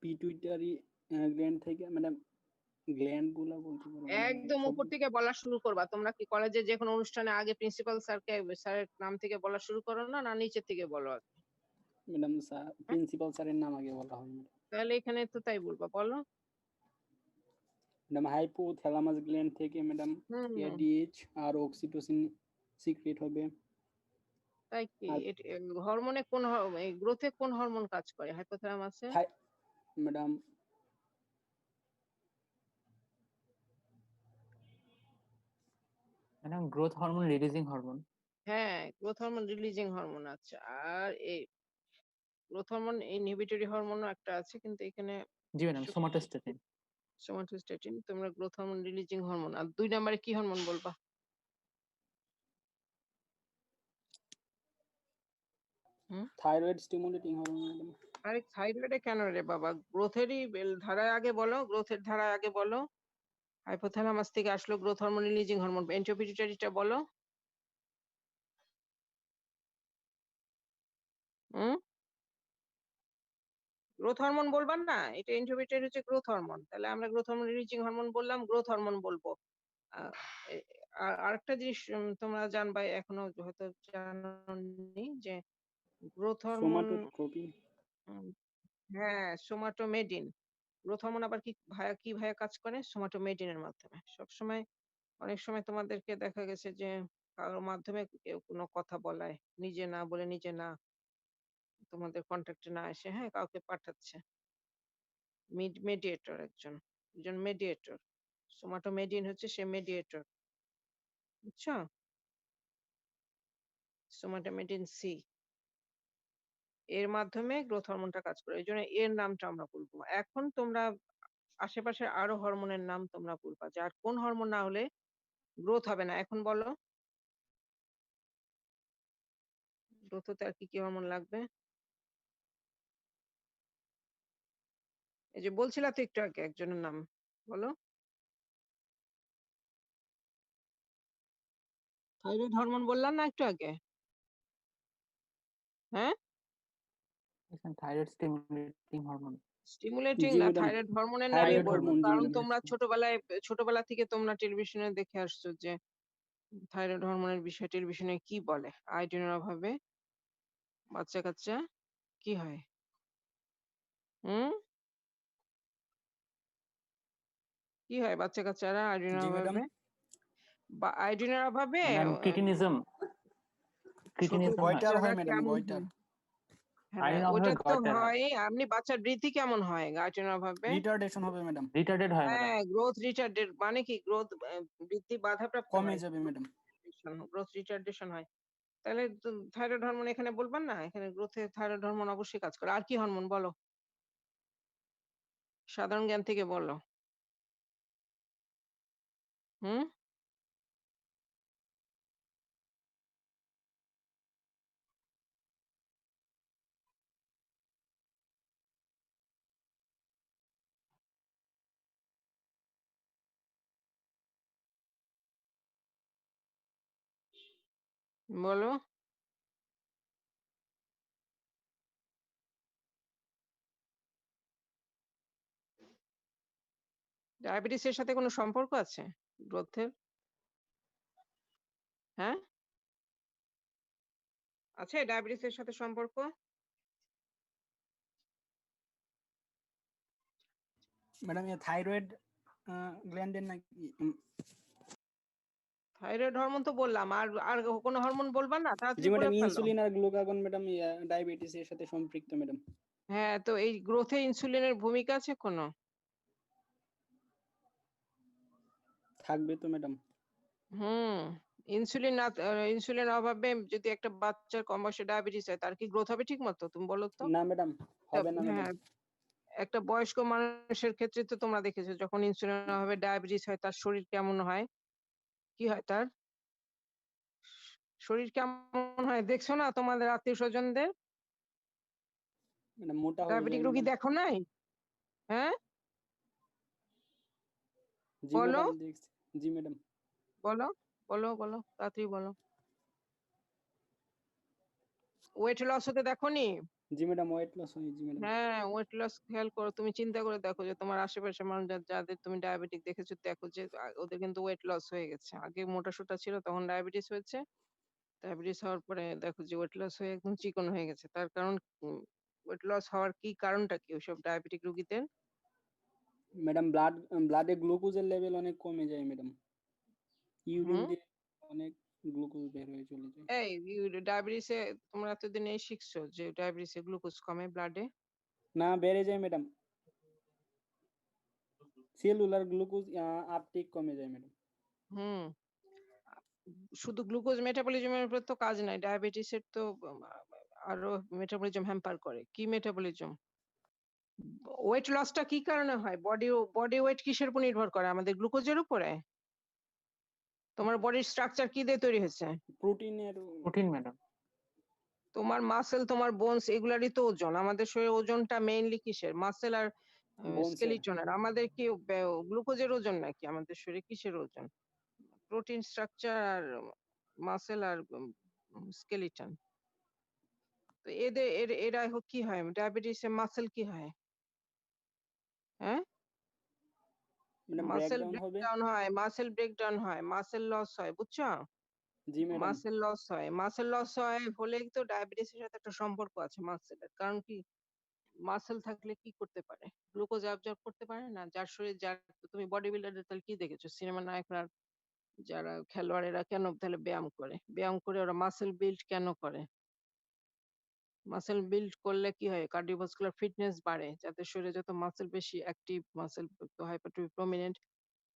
পিটুইটারি গ্ল্যান্ড থেকে ম্যাডাম, গ্ল্যান্ড গুলা বলতে পারবো না একদম সব। উপর থেকে বলা শুরু করবা। তোমরা কি কলেজে যেকোনো অনুষ্ঠানে আগে প্রিন্সিপাল স্যারের নাম থেকে বলা শুরু করো না নিচের থেকে বলো আগে? ম্যাডাম স্যার, হ্যাঁ? প্রিন্সিপাল স্যারের নাম আগে বলা হয় ম্যাডাম। তাহলে এখানে তো তাই বলবা, বলো। ম্যাডাম হাইপোথ্যালামাস গ্ল্যান্ড থেকে ম্যাডাম হুম, এডিএইচ আর অক্সিটোসিন সিক্রেট হবে। তাই কি? আর হরমোনে কোন এই গ্রোথে কোন হরমোন কাজ করে হাইপোথ্যালামাসে? Madam madam growth hormone, releasing hormone. হ্যাঁ, গ্রোথ হরমোন রিলিজিং হরমোন আছে। আর এই গ্রোথ হরমোন ইনহিবিটরি হরমোনও একটা আছে, কিন্তু এখানে জি ম্যাডাম, সোমাটোস্ট্যাটিন। সোমাটোস্ট্যাটিন। তোমরা গ্রোথ হরমোন রিলিজিং হরমোন। আর 2 নম্বরে কি হরমোন বলবা? হুম? Thyroid stimulating hormone madam. আরে থাইরয়েডে কেন রে বাবা? গ্রোথেরই ধারায় আগে বলো, গ্রোথের ধারায় আগে বলো। হাইপোথ্যালামাস থেকে আসলো গ্রোথ হরমোন রিলিজিং হরমোন। এন্টিপিটিউটারিটা বলো। হুম? গ্রোথ হরমোন বলবা না? এটা এন্টিপিটিউটারি হচ্ছে গ্রোথ হরমোন। তাহলে আমরা গ্রোথ হরমোন রিলিজিং হরমোন বললাম, গ্রোথ হরমোন বলবো। আ এ আরেকটা জিনিস তোমরা জানবা এখনো হয়তো জানোনি যে গ্রোথ হরমোন সোমাটোট্রপিন। হ্যাঁ, সোমাটোমেডিন। গ্রোথ হরমোন আবার কি ভাবে কাজ করে? সোমাটোমেডিনের মাধ্যমে। অনেক সময় তোমাদেরকে দেখা গেছে যে কারোর মাধ্যমে কেউ কোনো কথা বলায়, নিজে না বলে নিজে না, তোমাদের কনট্যাক্ট এ না এসে, হ্যাঁ, কাউকে পাঠাচ্ছে। একজন মেডিয়েটর। সোমাটোমেডিন হচ্ছে সে মেডিয়েটর। বুঝছো? সোমাটোমেডিন সি। এর মাধ্যমে গ্রোথ হরমোনটা কাজ করে। এইজন্য এর নামটা আমরা বলবো। এখন তোমরা আশেপাশের আরো হরমোনের নাম তোমরা বলবা। যে আর কোন হরমোন না হলে গ্রোথ হবে না। এখন বলো। গ্রোথ হতে আর কি, কি হরমোন লাগবে? এই যে বলছিলা তো একটু আগে একজনের নাম। বলো। থাইরয়েড হরমোন বললাম না একটু আগে? হ্যাঁ? Thyroid stimulating hormone. স্টিমুলেটিং জি না, ম্যাডাম, থাইরয়েড হরমোনের নামই থাইরয়েড বলবো। হরমোন। জি কারণ ম্যাডাম। তোমরা ছোটবেলা থেকে তোমরা টেলিভিশনে দেখে আসছো যে থাইরয়েড হরমোনের বিষয় টেলিভিশনে কি বলে? আয়োডিনের অভাবে বাচ্চা-কাচ্চা কি হয়? হুম? কি হয় বাচ্চা-কাচ্চারা আয়োডিনের জি ম্যাডাম। অভাবে? আয়োডিনের অভাবে ম্যাম ক্রিটিনিজম ছোট হয়। গয়টার বাচ্চারা হয় ম্যাডাম, কেমন গয়টার। হয়? হ্যাঁ আয়রন ওটা অভাবে তো গটার হয়, হয়। আপনি বাচ্চার বৃদ্ধি কেমন হয় আয়রনের অভাবে? রিটার্ডেশন হবে ম্যাডাম, রিটার্ডেড হয় ম্যাডাম। হ্যাঁ গ্রোথ রিটার্ডেড মানে কি গ্রোথ বৃদ্ধি বাধাপ্রাপ্ত কমে হয়, যাবে ম্যাডাম। গ্রোথ রিটার্ডেশন হয়। তাহলে থাইরয়েড হরমোন এখানে বলবেন না? এখানে গ্রোথে থাইরয়েড হরমোন অবশ্যই কাজ করে। আর কি হরমোন বলো? সাধারণ জ্ঞান থেকে বলো। হুম? বলো। ডায়াবেটিসের সাথে কোনো সম্পর্ক আছে গ্রোথের? হ্যাঁ? আছে ডায়াবেটিসের সাথে সম্পর্ক? ম্যাডাম থাইরয়েড গ্ল্যান্ডের নাকি থাইরয়েড হরমোন তো বললাম। আর আর কোনো হরমোন বলবা না? জি তাড়াতাড়ি বলে ম্যাডাম, ফেলো। ইনসুলিন আর গ্লুকাগন ম্যাডাম ডায়াবেটিস এর সাথে সম্পৃক্ত ম্যাডাম। হ্যাঁ, তো এই গ্রোথে ইনসুলিনের ভূমিকা আছে কোনো? থাকবে তো ম্যাডাম। হুম। ইনসুলিন না ইনসুলিনের অভাবে যদি একটা বাচ্চার কম বয়সে ডায়াবেটিস হয় তার কি গ্রোথ হবে ঠিকমতো? তুমি বলো তো? না ম্যাডাম, হবে না ম্যাডাম। হ্যাঁ, একটা বয়স্ক মানুষের ক্ষেত্রে তো তোমরা দেখেছো যখন ইনসুলিনের অভাবে ডায়াবেটিস হয় তার শরীর কেমন হয়? কি হয় তার? শরীর কেমন হয় দেখছো না তোমাদের আত্মীয়-স্বজনদের? ম্যাডাম মোটা হয়ে ডায়াবেটিক যায় রোগী ম্যাডাম। দেখো নাই? হ্যাঁ? জি বলো, ম্যাডাম দেখছি। জি ম্যাডাম। বলো, বলো, তাড়াতাড়ি বলো। ওয়েট লস হতে দেখোনি? জি ম্যাডাম, ওয়েট লস হয়। জি ম্যাডাম। হ্যাঁ, ওয়েট লস খেয়াল করো। তুমি চিন্তা করে দেখো যে তোমার আশেপাশের মানুষ যাদের তুমি ডায়াবেটিক দেখেছো দেখো যে ওদের কিন্তু ওয়েট লস হয়ে গেছে। আগে মোটা-সোটা ছিল তখন ডায়াবেটিস হয়েছে। ডায়াবেটিস হওয়ার পরে দেখো যে ওয়েট লস হয়ে একদম চিকন হয়ে গেছে। তার কারণ ওয়েট লস হওয়ার কি কারণটা কি ওইসব ডায়াবেটিক রোগীদের? ম্যাডাম ব্লাডে গ্লুকোজের লেভেল অনেক কমে যায় ম্যাডাম। ইউরিন হুম? দিয়ে অনেক গ্লুকোজ বের হয়ে চলে যায়। এই ডায়াবেটিসে তোমরা এতদিন এই শিখছো যে ডায়াবেটিসে গ্লুকোজ কমে ব্লাডে? না, বেড়ে যায় ম্যাডাম। সেলুলার গ্লুকোজ আপটেক কমে যায় ম্যাডাম। হুম। শুধু গ্লুকোজ মেটাবলিজমের উপর তো কাজ নাই। ডায়াবেটিসের তো আরো মেটাবলিজম হ্যাম্পার করে। কি মেটাবলিজম? ওয়েট লসটা কি কারণে হয়? বডি ওয়েট কিসের উপর নির্ভর করে? আমাদের গ্লুকোজের উপরে? তোমার বডির স্ট্রাকচার কি দিয়ে তৈরি হয়েছে? প্রোটিনের প্রোটিন ম্যাডাম। তোমার মাসল, তোমার বোনস এগুলারই তো ওজন। আমাদের শরীরের ওজনটা মেইনলি কিসের? মাসল আর বোনসের। স্কেলিটনের। আমাদের কি গ্লুকোজের ওজন নাকি আমাদের শরীরে কিসের ওজন? প্রোটিন স্ট্রাকচার আর মাসল আর স্কেলিটন। তো এরা কি হয়? ডায়াবেটিসে মাসল কি হয়? হ্যাঁ? ম্যাডাম মাসল ব্রেকডাউন হবে। ব্রেকডাউন হয়, মাসল ব্রেকডাউন হয়, মাসল লস হয়, বুঝছো? জি ম্যাডাম। মাসল লস হয়। মাসল লস হয় হলেই তো ডায়াবেটিসের সাথে একটা সম্পর্ক আছে মাসেলের। কারণ কি? মাসল থাকলে কি করতে পারে? গ্লুকোজ অ্যাবজর্ব করতে পারে না? যার শরীর যার তুমি বডি বিল্ডারদের তাহলে কি দেখেছো? সিনেমা নায়করা যারা খেলোয়াড়েরা কেন তাহলে ব্যায়াম করে? ব্যায়াম করে ওরা মাসল বিল্ড কেন করে? মাসল বিল্ড করলে কি হয়? কার্ডিওভাস্কুলার ফিটনেস বাড়ে। যাদের শরীরে যত মাসল বেশি অ্যাক্টিভ মাসল হাইপারট্রফি প্রমিনেন্ট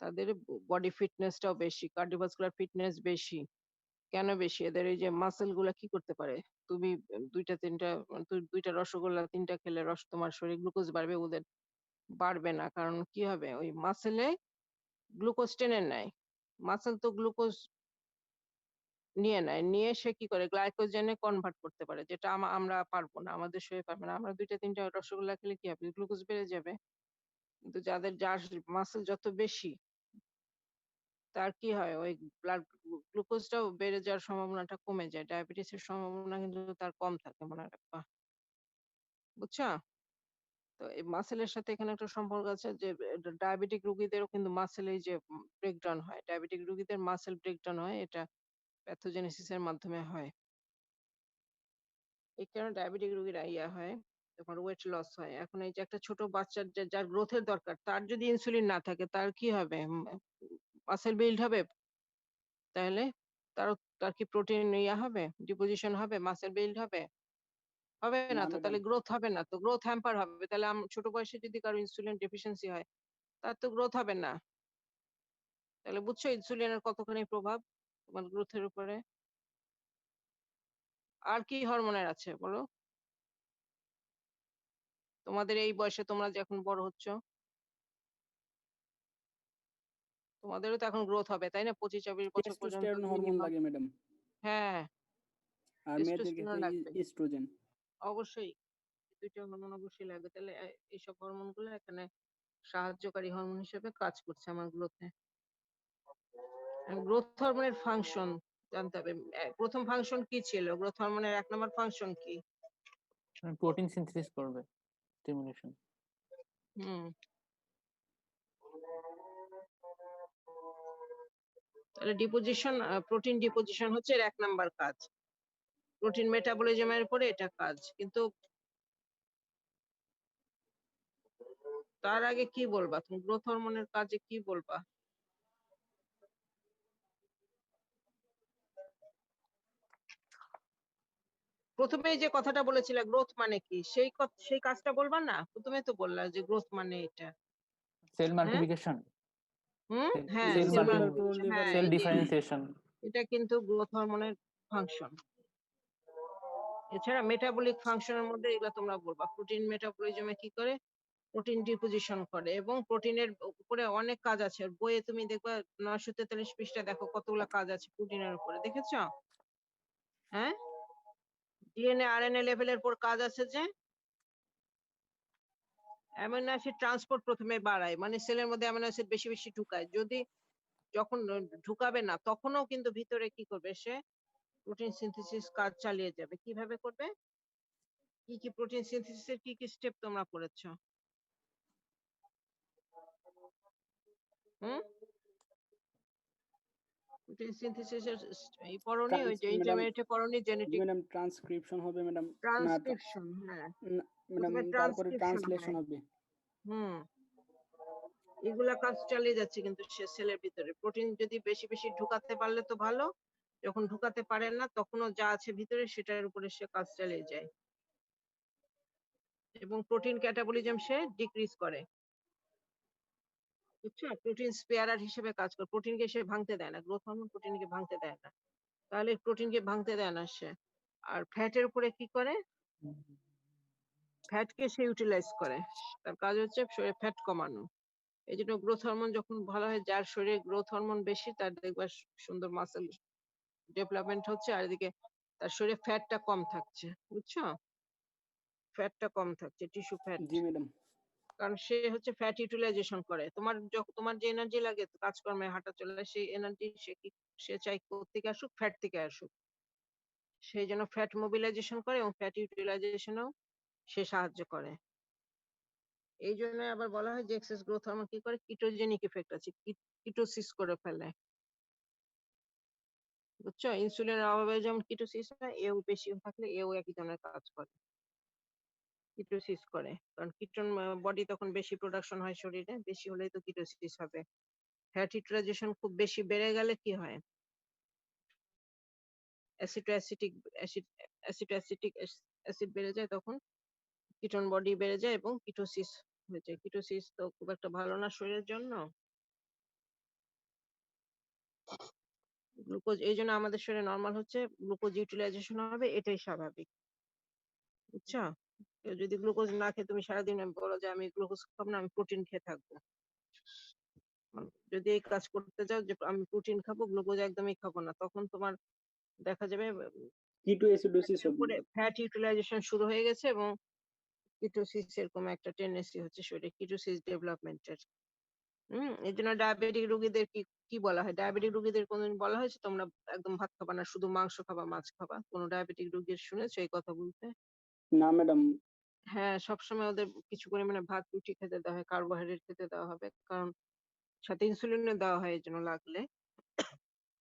তাদের বডি ফিটনেসটাও বেশি, কার্ডিওভাস্কুলার ফিটনেস বেশি। কেন বেশি? এদের এই যে মাসল গুলা কি করতে পারে? তুমি ২টা-৩টা ২টা রসগোল্লা ৩টা খেলে তোমার শরীরে গ্লুকোজ বাড়বে, ওদের বাড়বে না। কারণ কি হবে? ওই মাসলে গ্লুকোজ টেনে নেয়। মাসল তো গ্লুকোজ নিয়ে নেয়। নিয়ে সে কি করে? গ্লাইকোজেনে কনভার্ট করতে পারে। যেটা আমরা পারব না। আমাদের শরীর পারবে না। আমরা ২টা-৩টা রসগোল্লা খেলে কি হবে? গ্লুকোজ বেড়ে যাবে। কিন্তু যার মাসল যত বেশি তার কি হয়? ওই ব্লাড গ্লুকোজটাও বেড়ে যাওয়ার সম্ভাবনাটা কমে যায়। ডায়াবেটিসের সম্ভাবনা কিন্তু তার কম থাকে মনে রাখবা। বুঝছো? তো এই মাসেলের সাথে এখানে একটা সম্পর্ক আছে যে ডায়াবেটিক রোগীদেরও কিন্তু মাসেল এই যে ব্রেকডাউন হয়। ডায়াবেটিক রোগীদের মাসেল ব্রেকডাউন হয়। এটা প্যাথোজেনেসিস এর মাধ্যমে হয়। এই কারণে ডায়াবেটিক রোগীরা হয়, তোমার ওয়েট লস হয়। এখন এই যে একটা ছোট বাচ্চার যার গ্রোথের দরকার তার যদি ইনসুলিন না থাকে তার কি হবে? মাসল বিল্ড হবে? তাহলে তার কি প্রোটিন হবে? ডিপোজিশন হবে? মাসল বিল্ড হবে? হবে না না তো, ম্যাডাম। তাহলে গ্রোথ হবে না তো, গ্রোথ হ্যাম্পার হবে। তাহলে ছোট বয়সে যদি কারো ইনসুলিন ডেফিসিয়েন্সি হয় তার তো গ্রোথ হবে না। তাহলে বুঝছো ইনসুলিনের কতখানি প্রভাব তোমার গ্রোথের উপরে। আর কি হরমোনের আছে বলো, তোমাদের এই বয়সে, তোমরা যে এখন বড় হচ্ছ, তোমাদেরও তো এখন গ্রোথ হবে তাই না, 25-26 বছর পর্যন্ত টেস্টোস্টেরন হরমোন মিনিমাম। লাগে ম্যাডাম, হ্যাঁ, আর মেয়েদের টেস্টোস্টেরন ক্ষেত্রে লাগবে ইস্ট্রোজেন। অবশ্যই, দুইটা হরমোন অবশ্যই লাগবে। তাহলে এইসব হরমোন গুলো এখানে সাহায্যকারী হরমোন হিসেবে কাজ করছে আমার গ্রোথে। গ্রোথ হরমোনের ফাংশন জানতে হবে। প্রথম ফাংশন কি ছিল গ্রোথ হরমোনের? 1 নম্বর ফাংশন কি? প্রোটিন সিনথেসিস করবে, স্টিমুলেশন। হুম, তাহলে ডিপোজিশন, প্রোটিন ডিপোজিশন হচ্ছে এর 1 নাম্বার কাজ। প্রোটিন মেটাবলিজমের উপরে এটা কাজ। কিন্তু তার আগে কি বলবা তুমি, গ্রোথ হরমোনের কাজে কি বলবা? প্রথমে যে কথাটা বলেছিলে গ্রোথ মানে কি, সেই কাজটা বলবা না? প্রথমে তো বললা যে গ্রোথ মানে এটা। সেল হ্যাঁ, মাল্টিপ্লিকেশন, হ্যাঁ, সেল সেল সেলুলার মাল্টিপ্লিকেশন, হ্যাঁ, সেল এই যে ডিফারেন্সিয়েশন। এটা কিন্তু গ্রোথ হরমোনের ফাংশন। এছাড়া মেটাবলিক ফাংশনের মধ্যে এগুলো তোমরা বলবা। প্রোটিন মেটাবলিজমে কি করে? প্রোটিন ডিপোজিশন করে, এবং প্রোটিনের উপরে অনেক কাজ আছে। বইয়ে তুমি দেখবা 943 পৃষ্ঠা, দেখো কতগুলা কাজ আছে প্রোটিনের উপরে, দেখেছো? হ্যাঁ, ডিএনএ আরএনএ লেভেলের উপর কাজ আছে যে অ্যামিনো অ্যাসিড ট্রান্সপোর্ট প্রথমে বাড়ায়, মানে সেলের মধ্যে অ্যামিনো অ্যাসিড বেশি বেশি ঢুকায়। যদি যখন ঢুকাবে না তখনও কিন্তু ভিতরে কি করবে সে, প্রোটিন সিনথেসিস কাজ চালিয়ে যাবে। কিভাবে করবে? কি কি প্রোটিন সিনথেসিসের কি কি স্টেপ তোমরা পড়েছো? হুম, প্রোটিন সিনথেসিসের এই পড়নি, ওই যে ম্যাডাম, ইন্টারমিডিয়েটে পড়নি জি জেনেটিক ম্যাডাম ট্রান্সক্রিপশন হবে ম্যাডাম। না ট্রান্সক্রিপশন? হ্যাঁ, ম্যাডাম, প্রথমে তারপরে ট্রান্সক্রিপশন ট্রান্সলেশন হয়। হবে। হুম, এগুলা কাজ চালিয়ে যাচ্ছে কিন্তু সে সেলের ভিতরে। প্রোটিন যদি বেশি বেশি ঢুকাতে পারলে তো ভালো, যখন ঢুকাতে পারেন না তখনও যা আছে ভিতরে সেটার উপরে সে কাজ চালিয়ে যায়, এবং প্রোটিন ক্যাটাবলিজম সে ডিক্রিজ করে। বুঝছো? প্রোটিন স্পেয়ারার হিসেবে কাজ করে, প্রোটিনকে সে ভাঙতে দেয় না। গ্রোথ হরমোন প্রোটিনকে ভাঙতে দেয় না, তাহলে প্রোটিনকে ভাঙতে দেয় না সে। আর ফ্যাটের উপরে কি করে? ফ্যাটকে সে ইউটিলাইজ করে। তার কাজ হচ্ছে শরীরে ফ্যাট কমানো। এই জন্য গ্রোথ হরমোন যখন ভালো হয়, যার শরীরে গ্রোথ হরমোন বেশি তার দেখবা সুন্দর মাসেল ডেভেলপমেন্ট হচ্ছে, আর এদিকে তার শরীরে ফ্যাটটা কম থাকছে। বুঝছো? ফ্যাটটা কম থাকছে, টিস্যু ফ্যাট। জি ম্যাডাম। কারণ সে হচ্ছে ফ্যাট ইউটিলাইজেশন করে। তোমার যে এনার্জি লাগে কাজকর্মে, হাঁটা চলা, সেই এনার্জি সে চাই কোত্থেকে আসুক, ফ্যাট থেকে আসুক। সেই জন্য ফ্যাট মোবিলাইজেশন করে এবং ফ্যাট ইউটিলাইজেশনেও সে সাহায্য করে। এই জন্য আবার বলা হয় যে এক্সেস গ্রোথ হরমোন কি করে, কিটোজেনিক ইফেক্ট আছে, কিটোসিস করে ফেলে। বুঝছো? ইনসুলিনের অভাবে যেমন কিটোসিস হয়, এও বেশি থাকলে এও একই ধরনের কাজ করে, কিটোসিস করে। কারণ কিটোন বডি তখন বেশি প্রোডাকশন হয় শরীরে, বেশি হলেই তো কিটোসিস হবে। ফ্যাট ইউটিলাইজেশন খুব বেশি বেড়ে গেলে কি হয়, অ্যাসিটিক অ্যাসিড বেড়ে যায়, তখন কিটোন বডি বেড়ে যায় এবং কিটোসিস হয়ে যায়। কিটোসিস তো খুব একটা ভালো না শরীরের জন্য। গ্লুকোজ, এই জন্য আমাদের শরীরে নর্মাল হচ্ছে গ্লুকোজ ইউটিলাইজেশন হবে, এটাই স্বাভাবিক। বুঝছো? কেউ যদি গ্লুকোজ না খেয়ে তুমি সারাদিন বলো যে আমি গ্লুকোজ খাবো না, আমি প্রোটিন খেয়ে থাকবো, যদি এই কাজ করতে যাও যে আমি প্রোটিন খাবো, গ্লুকোজ একদমই খাবো না, তখন তোমার দেখা যাবে কিটোএসিডোসিস হবে। ফ্যাট ইউটিলাইজেশন শুরু হয়ে গেছে এবং কিটোসিস এরকম একটা টেন্ডেন্সি হচ্ছে শরীরে, কিটোসিস ডেভেলপমেন্টের। এই জন্য ডায়াবেটিক রোগীদের কি বলা হয়, ডায়াবেটিক রোগীদের কোনদিন বলা হয়েছে তোমরা একদম ভাত খাবা না, শুধু মাংস খাবা, মাছ খাবা? কোন ডায়াবেটিক রোগীর শুনেছো এই কথা বলতে? না ম্যাডাম। হ্যাঁ, সবসময় ওদের কিছু পরিমাণে ভাত রুটি খেতে দেওয়া হয়, কার্বোহাইড্রেট খেতে দেওয়া হবে, কারণ সাথে ইনসুলিনও দেওয়া হয় এই জন্য লাগলে।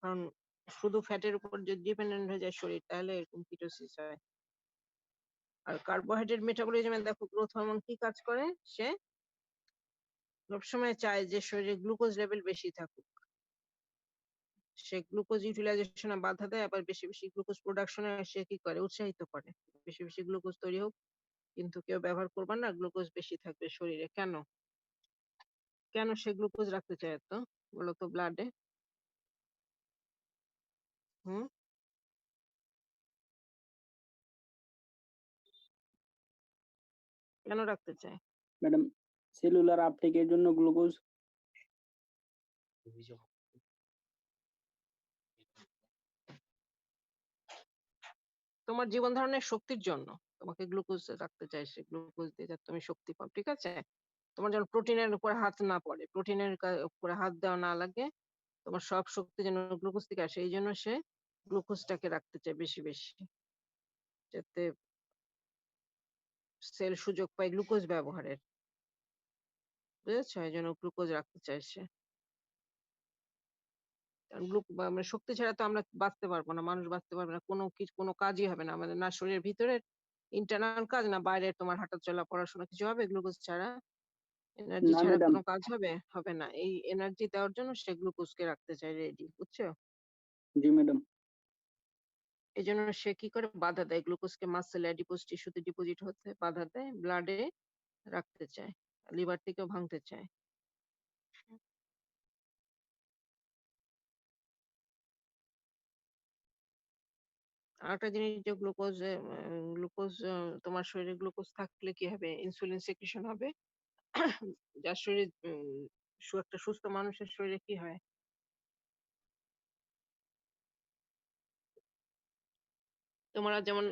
কারণ শুধু ফ্যাটের উপর যদি ডিপেন্ডেন্ট হয়ে যায় শরীর, তাহলে এরকম কিটোসিস হয়। আর কার্বোহাইড্রেট মেটাবলিজমে দেখো গ্রোথ হরমোন কি কাজ করে, সে সবসময় চায় যে শরীরে গ্লুকোজ লেভেল বেশি থাকুক। সে গ্লুকোজ ইউটিলাইজেশনে বাধা দেয়, আবার বেশি বেশি গ্লুকোজ প্রোডাকশনে সে কি করে, উৎসাহিত করে বেশি বেশি গ্লুকোজ তৈরি হোক, কিন্তু কেউ ব্যবহার করবে না, গ্লুকোজ বেশি থাকবে শরীরে। কেন কেন সে গ্লুকোজ রাখতে চায় এত, বলো তো, ব্লাডে? হুম কেন রাখতে চায়? ম্যাডাম সেলুলার আপটেকের জন্য গ্লুকোজ। তোমার জীবন ধারণের শক্তির জন্য তোমাকে গ্লুকোজ রাখতে চাইছে, গ্লুকোজ দিয়ে যাতে তুমি শক্তি পাও, ঠিক আছে? তোমার যেন প্রোটিনের উপরে হাত না পড়ে, প্রোটিনের উপরে হাত দেওয়া না লাগে, তোমার সব শক্তি যেন গ্লুকোজ থেকে আসে, এই জন্য সে গ্লুকোজটাকে রাখতে চায় বেশি বেশি, যাতে সেল সুযোগ পায় গ্লুকোজ ব্যবহারের। বুঝেছো? এই জন্য গ্লুকোজ রাখতে চাইছে। মানে শক্তি ছাড়া তো আমরা বাঁচতে পারবো না, মানুষ বাঁচতে পারবে না, কোনো কাজই হবে না আমাদের, না শরীরের ভিতরের ইন্টারনাল কাজ, না বাইরের তোমার হাঁটা চলা পড়াশোনা কিছু হবে গ্লুকোজ ছাড়া। এনার্জি না ছাড়া ম্যাডাম। কোনো কাজ হবে হবে না। এই এনার্জি দেওয়ার জন্য সে গ্লুকোজকে রাখতে চায় রেডি, বুঝছো? জি ম্যাডাম। এই জন্য সে কি করে, বাধা দেয় গ্লুকোজকে মাসেল অ্যাডিপোজ টিস্যুতে ডিপোজিট হতে বাধা দেয়, ব্লাডে রাখতে চায়, লিভার থেকেও ভাঙতে চায়। আরেকটা জিনিস, যে গ্লুকোজ তোমার শরীরে গ্লুকোজ থাকলে কি হবে, ইনসুলিন সেক্রেশন হবে। যার শরীরে একটা সুস্থ মানুষের শরীরে কি হয়, তোমরা যেমন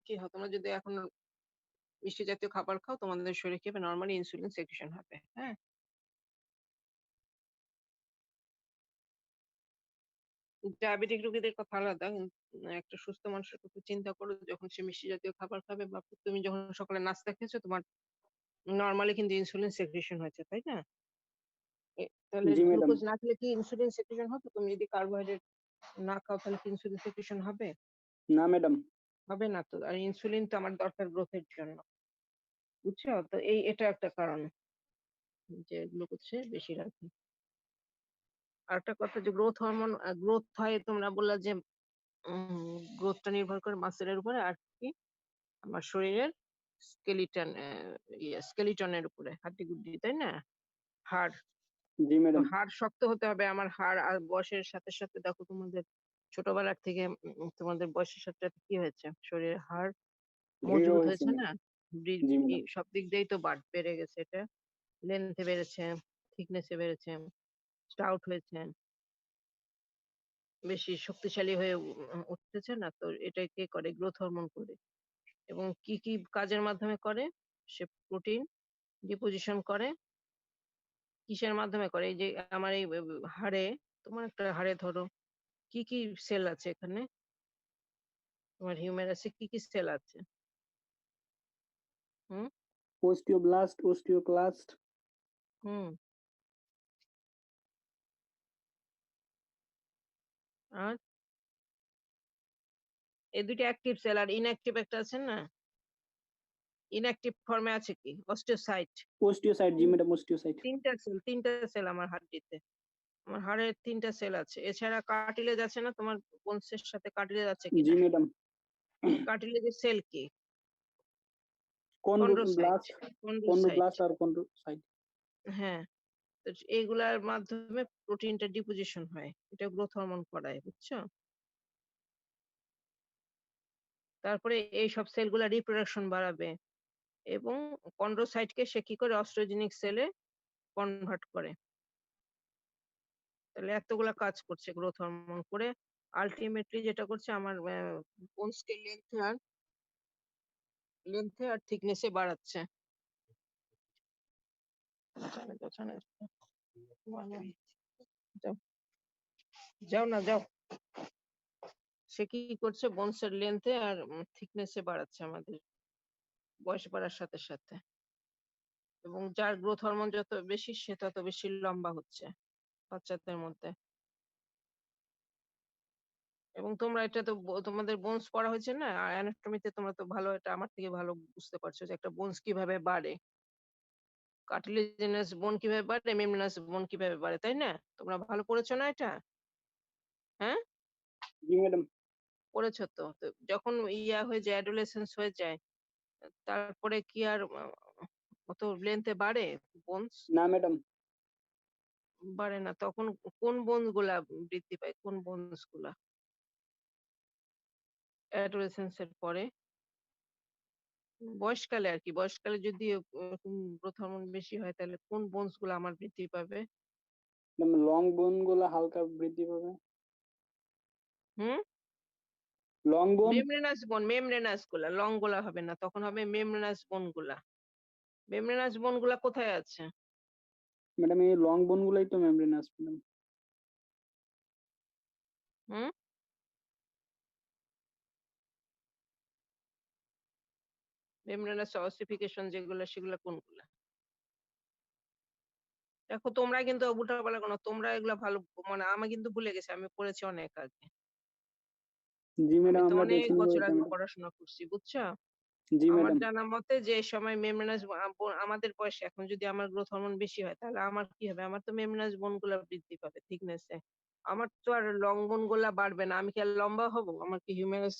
কি হয়, তোমরা যদি এখন মিষ্টি জাতীয় খাবার খাও, তোমাদের শরীরে কি হবে, নর্মালি ইনসুলিন সেক্রেশন হবে। হ্যাঁ, ডায়াবেটিক রোগীদের কথা আলাদা, কিন্তু একটা সুস্থ মানুষের কথা চিন্তা করো, যখন সে মিষ্টি জাতীয় খাবার খাবে, বা তুমি যখন সকালে নাস্তা খেয়েছো, তোমার নর্মালি কিন্তু ইনসুলিন সেক্রেশন হয়েছে, তাই না? তাহলে জি ম্যাডাম। গ্লুকোজ না খেলে কি ইনসুলিন সেক্রেশন হবে? তুমি যদি কার্বোহাইড্রেট না খাও, তাহলে কি ইনসুলিন সেক্রেশন হবে? না ম্যাডাম। হবে না তো। আর ইনসুলিন তো আমার দরকার গ্রোথের জন্য, বুঝছো তো? এটা একটা কারণ যে গ্লুকোজ সে বেশি রাখে। আরেকটা কথা, যে গ্রোথ হরমোন গ্রোথ হয়, তোমরা বললা যে গ্রোথটা নির্ভর করে মাসেলের উপরে, আর কি আমার শরীরের স্কেলিটনের উপরে, হাড্ডি গুড্ডি, তাই না? হাড়। জি তো ম্যাডাম। হাড় শক্ত হতে হবে আমার। হাড় আর বয়সের সাথে সাথে দেখো, তোমাদের ছোটবেলার থেকে তোমাদের বয়সের সাথে সাথে কি হয়েছে, শরীরের হাড় দৃঢ় মজবুত হয়েছে হয়েছে ম্যাডাম। না? জি ম্যাডাম। সব দিক দিয়েই তো বেড়ে গেছে, এটা লেন্থে বেড়েছে, থিকনেসে বেড়েছে, স্টাউট হয়েছে, বেশি শক্তিশালী হয়ে উঠতেছে না তো? এটা কে করে? গ্রোথ হরমোন করে। এবং কি কি কাজের মাধ্যমে করে? সে প্রোটিন ডিপোজিশন করে। কিসের মাধ্যমে করে? এই যে আমার এই হাড়ে, তোমার একটা হাড়ে ধরো কি কি সেল আছে এখানে, তোমার হিউম্যারাসে কি কি সেল আছে? হুম অস্টিওব্লাস্ট, অস্টিওক্লাস্ট। হুম আর এই দুটো অ্যাক্টিভ সেল, আর ইনঅ্যাক্টিভ একটা আছে না? ইনঅ্যাক্টিভ ফর্মে আছে কি? অস্টিওসাইট। অস্টিওসাইট। জি ম্যাডাম, অস্টিওসাইট। তিনটা সেল আমার হাড্ডিতে, আমার হাড়ের 3টা সেল আছে। এছাড়া কার্টিলেজ আছে না? তোমার বোনসের সাথে কার্টিলেজ আছে জি কিনা? ম্যাডাম। কার্টিলেজের সেল কি? কন্ড্রোসাইট। কন্ড্রোব্লাস্ট, কন্ড্রোসাইট, কন্ড্রোব্লাস্ট আর কন্ড্রোসাইট। হ্যাঁ। তো এইগুলার মাধ্যমে প্রোটিনটা ডিপোজিশন হয়, এটা গ্রোথ হরমোন করায়, বুঝছো? তারপরে এই সব সেলগুলা রিপ্রোডাকশন বাড়াবে, এবং কন্ড্রোসাইটকে সে কি করে, অস্ট্রোজেনিক সেলে কনভার্ট করে। তাহলে এতগুলা কাজ করছে গ্রোথ হরমোন করে। আলটিমেটলি যেটা করছে, আমার বোনসকে লেন্থে আর থিকনেসে বাড়াচ্ছে। যাও, যাও না, যাও। সে কি করছে, বোনসের লেন্থে আর থিকনেসে বাড়াচ্ছে আমাদের বয়স বাড়ার সাথে সাথে। এবং যার গ্রোথ হরমোন যত বেশি, সে তত বেশি লম্বা হচ্ছে বাচ্চাদের মধ্যে। এবং তোমরা এটা তো তোমাদের বোনস পড়া হয়েছে না, অ্যানাটমিতে তোমরা তো ভালো, এটা আমার থেকে ভালো বুঝতে পারছো যে একটা বোনস কিভাবে বাড়ে। কার্টিলেজিনাস বোন কিভাবে বাড়ে, মেমব্রেনাস বোন কিভাবে বাড়ে, তাই না? তোমরা ভালো পড়েছো না এটা? হ্যাঁ? জি ম্যাডাম। পড়েছো তো? তো যখন হয়ে যায়, অ্যাডোলেসেন্স হয়ে যায়, তারপরে কি আর অত লেন্থে বাড়ে বোনস? না ম্যাডাম। বাড়ে না। তখন কোন বোনস গুলা বৃদ্ধি পায়? কোন বোনস গুলা? অ্যাডোলেসেন্স এর পরে? বয়সকালে আরকি। বয়সকালে যদি ওরকম গ্রোথ হরমোন বেশি হয় তাহলে কোন বোনস গুলা আমার বৃদ্ধি পাবে? ম্যাডাম লং বোন গুলা হালকা বৃদ্ধি পাবে। হুম? লং বোন। মেমব্রেনাস গুলা, লং গুলা হবে না। তখন হবে মেমব্রেনাস বোন গুলা। মেমব্রেনাস বোন গুলা কোথায় আছে? ম্যাডাম এই লং বোন গুলাই তো মেমব্রেনাস ম্যাডাম। হুম? মেমব্রেনাস অসিফিকেশন যেগুলা সেগুলা কোনগুলা? দেখো তোমরা কিন্তু উল্টাপাল্টা করো না। তোমরা এগুলা ভালো মানে আমি কিন্তু ভুলে গেছি। আমি পড়েছি অনেক আগে। জি আমি ম্যাডাম তো আমরা অনেক দেখে নিবো বছর এটা আগে ম্যাডাম। পড়াশোনা করছি, বুঝছো? জি আমার ম্যাডাম। জানা মতে যে সময় মেমব্রেনাস আমাদের বয়সে এখন যদি আমার গ্রোথ হরমোন বেশি হয় তাহলে আমার কি হবে? আমার তো মেমব্রেনাস বোন গুলা বৃদ্ধি পাবে থিকনেসে। আমার তো আর লং বোন গুলা বাড়বে না। আমি কি আর লম্বা হব? আমার কি হিউমেরাস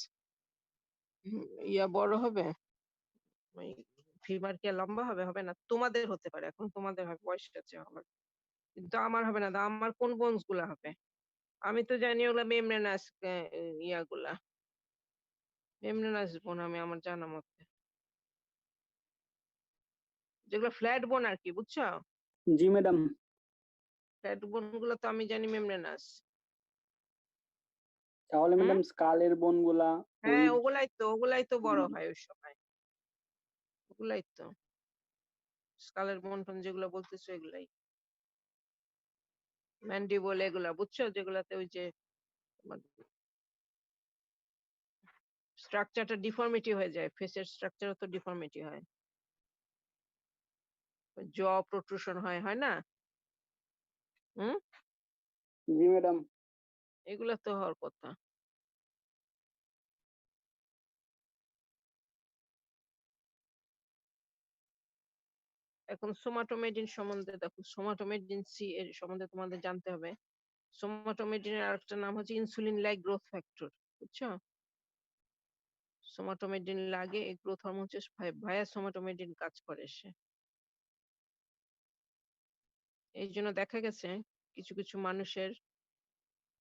বড় হবে? ওই ফিমার কি আর লম্বা হবে? হবে না। তোমাদের হতে পারে। এখন তোমাদের হবে বয়স আছে আমার। কিন্তু আমার হবে না। তো আমার কোন বোনস গুলা হবে? আমি তো জানি ওগুলা মেমব্রেনাস গুলা। মেমব্রেনাস বোন আমি আমার জানা মতে। যেগুলো ফ্ল্যাট বোন আরকি, বুঝছো? জি ম্যাডাম। ফ্ল্যাট বোন গুলো তো আমি জানি মেমব্রেনাস। তাহলে হুম? ম্যাডাম স্কালের বোন গুলা ওই হ্যাঁ, ওগুলাই তো বড় হয় ওই সময়। ওগুলাই তো। স্কালের বোন টোন যেগুলো বলতেছো এগুলাই। ম্যান্ডিবল এগুলা, বুঝছো? যেগুলাতে ওই যে স্ট্রাকচারটা ডিফর্মিটি হয়ে যায়। ফেসের স্ট্রাকচারও তো ডিফর্মিটি হয়। জ প্রোট্রুশন হয়, হয় না? হুম? জি ম্যাডাম। এগুলা তো হওয়ার কথা। এখন সোমাটোমেডিন সম্বন্ধে দেখো, সোমাটোমেডিন সি এর সম্বন্ধে তোমাদের জানতে হবে। সোমাটোমেডিনের আরেকটা নাম হচ্ছে ইনসুলিন লাইক গ্রোথ ফ্যাক্টর, বুঝছো? সোমাটোমেডিন লাগে, এই গ্রোথ হরমোন হচ্ছে ভায়া সোমাটোমেডিন কাজ করে সে। এই জন্য দেখা গেছে কিছু কিছু মানুষের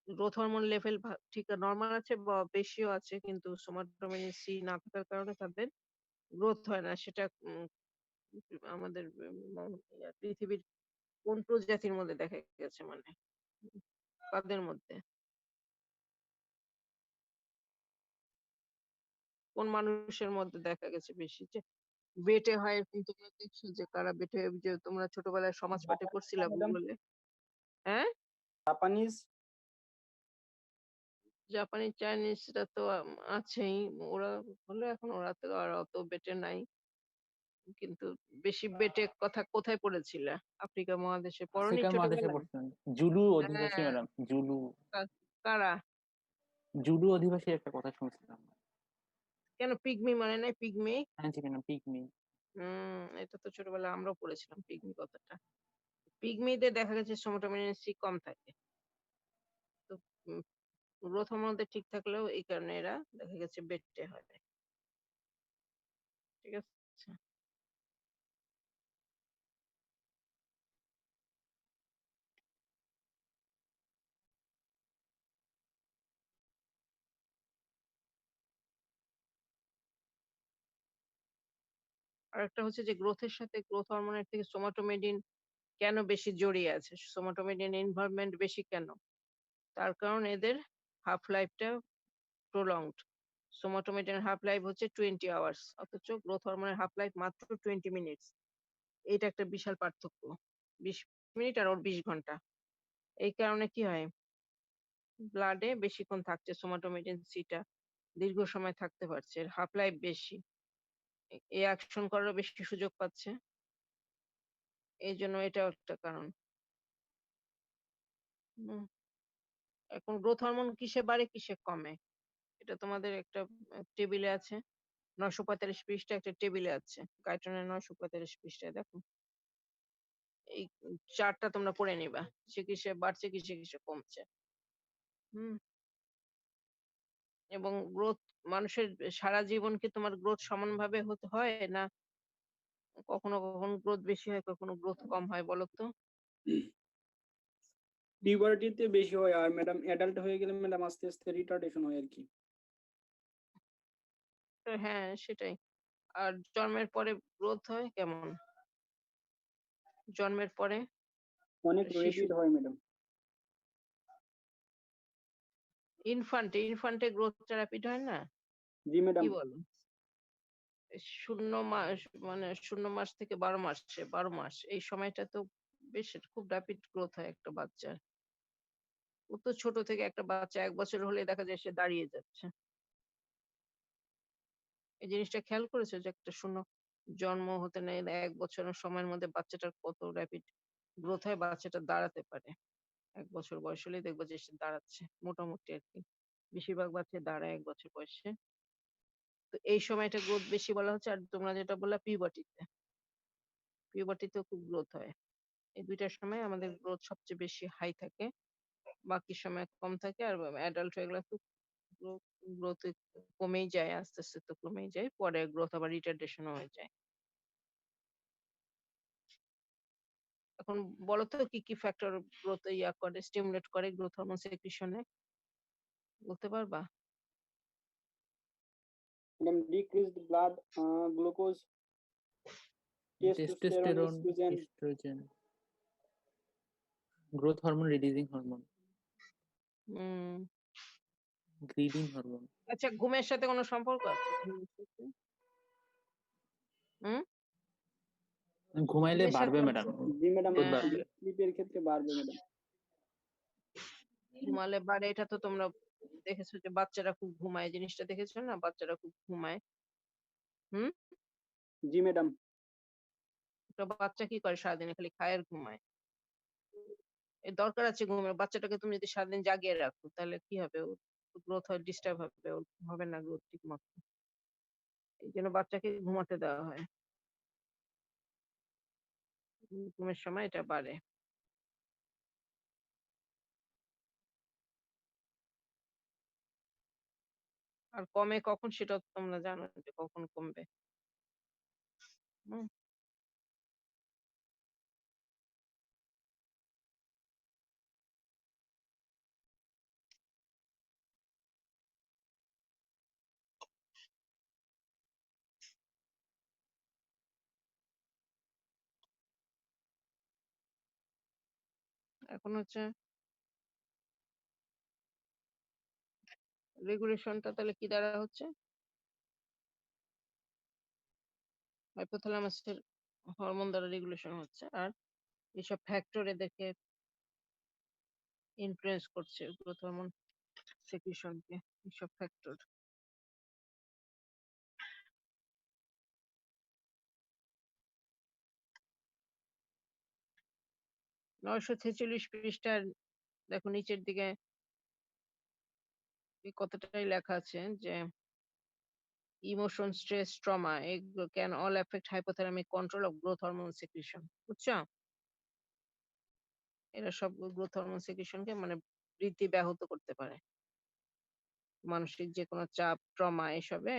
গ্রোথ হরমোন লেভেল ঠিক নরমাল আছে বা বেশিও আছে, কিন্তু সোমাটোমেডিন সি না থাকার কারণে তাদের গ্রোথ হয় না। সেটা আমাদের পৃথিবীর কোন প্রজাতির মধ্যে দেখা গেছে, মানে কাদের মধ্যে, কোন মানুষের মধ্যে দেখা গেছে বেশি? যে বেটে হয় এরকম তোমরা দেখছো যে কারা বেটে হয়? যে তোমরা ছোটবেলায় সমাজ পাঠে পড়ছিলা ম্যাডাম ভূগোলে। হ্যাঁ? জাপানিজ। জাপানি চাইনিজরা তো আছেই। ওরা হলো এখন ওরা তো আর অত বেটে নাই। কিন্তু বেশি বেটে কথা কোথায় পড়েছিলে? আফ্রিকা মহাদেশে পড়োনি আফ্রিকা মহাদেশে ছোটবেলায়? পড়ছিলাম। জুলু অধিবাসী হ্যাঁ। Madam, Zulu. কারা? জুলু অধিবাসীর একটা কথা শুনছিলাম। কেন পিগমি মানে নাই? পিগমি? হ্যাঁ জি ম্যাডাম, পিগমি। এটা তো ছোটবেলায় আমরাও পড়েছিলাম পিগমি কথাটা। পিগমিদের দেখা গেছে সোমাটোমেনিন সি কম থাকে। তো গ্রোথ হরমোনদের ঠিক থাকলেও এই কারণে এরা দেখা গেছে বেটে হয়। ঠিক আছে? আরেকটা হচ্ছে যে গ্রোথের সাথে গ্রোথ হরমোনের থেকে সোমাটোমেডিন কেন বেশি জড়িয়ে আছে? সোমাটোমেডিন ইনভলভমেন্ট বেশি কেন? তার কারণ এদের হাফ লাইফটা প্রলংড। সোমাটোমেডিনের হাফ লাইফ হচ্ছে 20 আওয়ার্স, অথচ গ্রোথ হরমোনের হাফ লাইফ মাত্র 20 মিনিটস। এটা একটা বিশাল পার্থক্য। 20 মিনিট আর ওর 20 ঘন্টা। এই কারণে কি হয়? ব্লাডে বেশিক্ষণ থাকছে সোমাটোমেডিন সিটা, দীর্ঘ সময় থাকতে পারছে। এর হাফ লাইফ বেশি। এ অ্যাকশন করারও বেশি সুযোগ পাচ্ছে। এইজন্য এটাও একটা কারণ। হুম। এখন গ্রোথ হরমোন কিসে বাড়ে কিসে কমে? এটা তোমাদের একটা টেবিলে আছে। 945 পৃষ্ঠা একটা টেবিলে আছে। গাইটনের 945 পৃষ্ঠায় দেখো। এই চার্টটা তোমরা পড়ে নিবা, কিসে কিসে বাড়ছে কিসে কিসে কমছে। হুম। এবং গ্রোথ মানুষের সারা জীবন কি তোমার গ্রোথ সমানভাবে হতে হয়, না কখনো কখনো গ্রোথ বেশি হয় কখনো গ্রোথ কম হয় বলো তো? পিউবার্টিতে বেশি হয়, আর ম্যাডাম অ্যাডাল্ট হয়ে গেলে ম্যাডাম আস্তে আস্তে রিটার্ডেশন হয় আর কি। তো হ্যাঁ সেটাই। আর জন্মের পরে গ্রোথ হয় কেমন? জন্মের পরে অনেক শিশু রেপিড হয় ম্যাডাম। ইনফান্টে গ্রোথটা র্যাপিড হয় না? জি ম্যাডাম। কি বলো? 0 মাস মানে 0 মাস থেকে 12 মাসে 12 মাস এই সময়টা তো বেশ খুব র্যাপিড গ্রোথ হয় একটা বাচ্চার। ও তো ছোট থেকে একটা বাচ্চা 1 বছর হলে দেখা যায় সে দাঁড়িয়ে যাচ্ছে। এই জিনিসটা খেয়াল করেছো যে একটা জন্ম হতে নেই 1 বছরের সময়ের মধ্যে বাচ্চাটার কত র্যাপিড গ্রোথ হয়, বাচ্চাটা দাঁড়াতে পারে। 1 বছর বয়স হলেই দেখবো যে সে দাঁড়াচ্ছে মোটামুটি আরকি। বেশিরভাগ বাচ্চা দাঁড়ায় 1 বছর বয়সে। তো এই সময়টা গ্রোথ বেশি বলা হচ্ছে। আর তোমরা যেটা বললা পিউবার্টিতে। পিউবার্টিতেও খুব গ্রোথ হয়। এই ২ টার সময় আমাদের গ্রোথ সবচেয়ে বেশি হাই থাকে। বাকি সময় কম থাকে। আর অ্যাডাল্ট হয়ে গেলে তো গ্রোথ কমেই যায়। আস্তে, আস্তে তো কমেই যায়। পরে গ্রোথ আবার রিটার্ডেশন ও হয়ে যায়। এখন বলো তো কি, কি ফ্যাক্টর গ্রোথ করে স্টিমুলেট করে গ্রোথ হরমোন সেক্রিশন এ? বলতে পারবা? Madam decreased blood glucose, testosterone, testosterone, estrogen. Estrogen, growth hormone, releasing hormone, হুম। গ্রিডিং হরমোন। আচ্ছা ঘুমের সাথে কোনো সম্পর্ক আছে ঘুমের সাথে? হুম? ঘুমাইলে ঘুমের বাড়বে সাথে ম্যাডাম, জি ম্যাডাম, গ্রোথ হ্যাঁ, বাড়বে। স্লিপের ক্ষেত্রে বাড়বে ম্যাডাম। ঘুমালে বাড়ে এটা তো তোমরা দেখেছো যে বাচ্চারা খুব ঘুমায়, জিনিসটা দেখেছো না? বাচ্চারা খুব ঘুমায়। হুম? জি ম্যাডাম। তো বাচ্চা কি করে সারাদিনে? খালি খায় আর ঘুমায়। এর দরকার আছে ঘুমের। বাচ্চাটাকে তুমি যদি সারাদিন জাগিয়ে রাখো তাহলে কি হবে? ওর গ্রোথ হয় ডিস্টার্ব হবে। ওর হবে না গ্রোথ ঠিক মতো। এইজন্য বাচ্চাকে ঘুমাতে দেওয়া হয়। ঘুমের সময় এটা বাড়ে। আর কমে কখন সেটাও তো তোমরা জানো যে কখন কমবে। হুম? এখন হচ্ছে রেগুলেশনটা তাহলে কি দ্বারা হচ্ছে? হাইপোথ্যালামাসের হরমোন দ্বারা রেগুলেশন হচ্ছে। আর এসব ফ্যাক্টর এদেরকে ইনফ্লুয়েন্স করছে গ্রোথ হরমোন সেক্রিশনকে। এসব ফ্যাক্টর। নয়শো ৪৬ পৃষ্ঠার দেখো নিচের দিকে এই কথাটাই লেখা আছে যে ইমোশন, স্ট্রেস, ট্রমা এগুলো can all affect hypothalamic control of growth hormone secretion. বুঝছো? এরা সব গ্রোথ হরমোন সেক্রিশনকে মানে বৃদ্ধি ব্যাহত করতে পারে। মানসিক যে কোনো চাপ, ট্রমা এসবে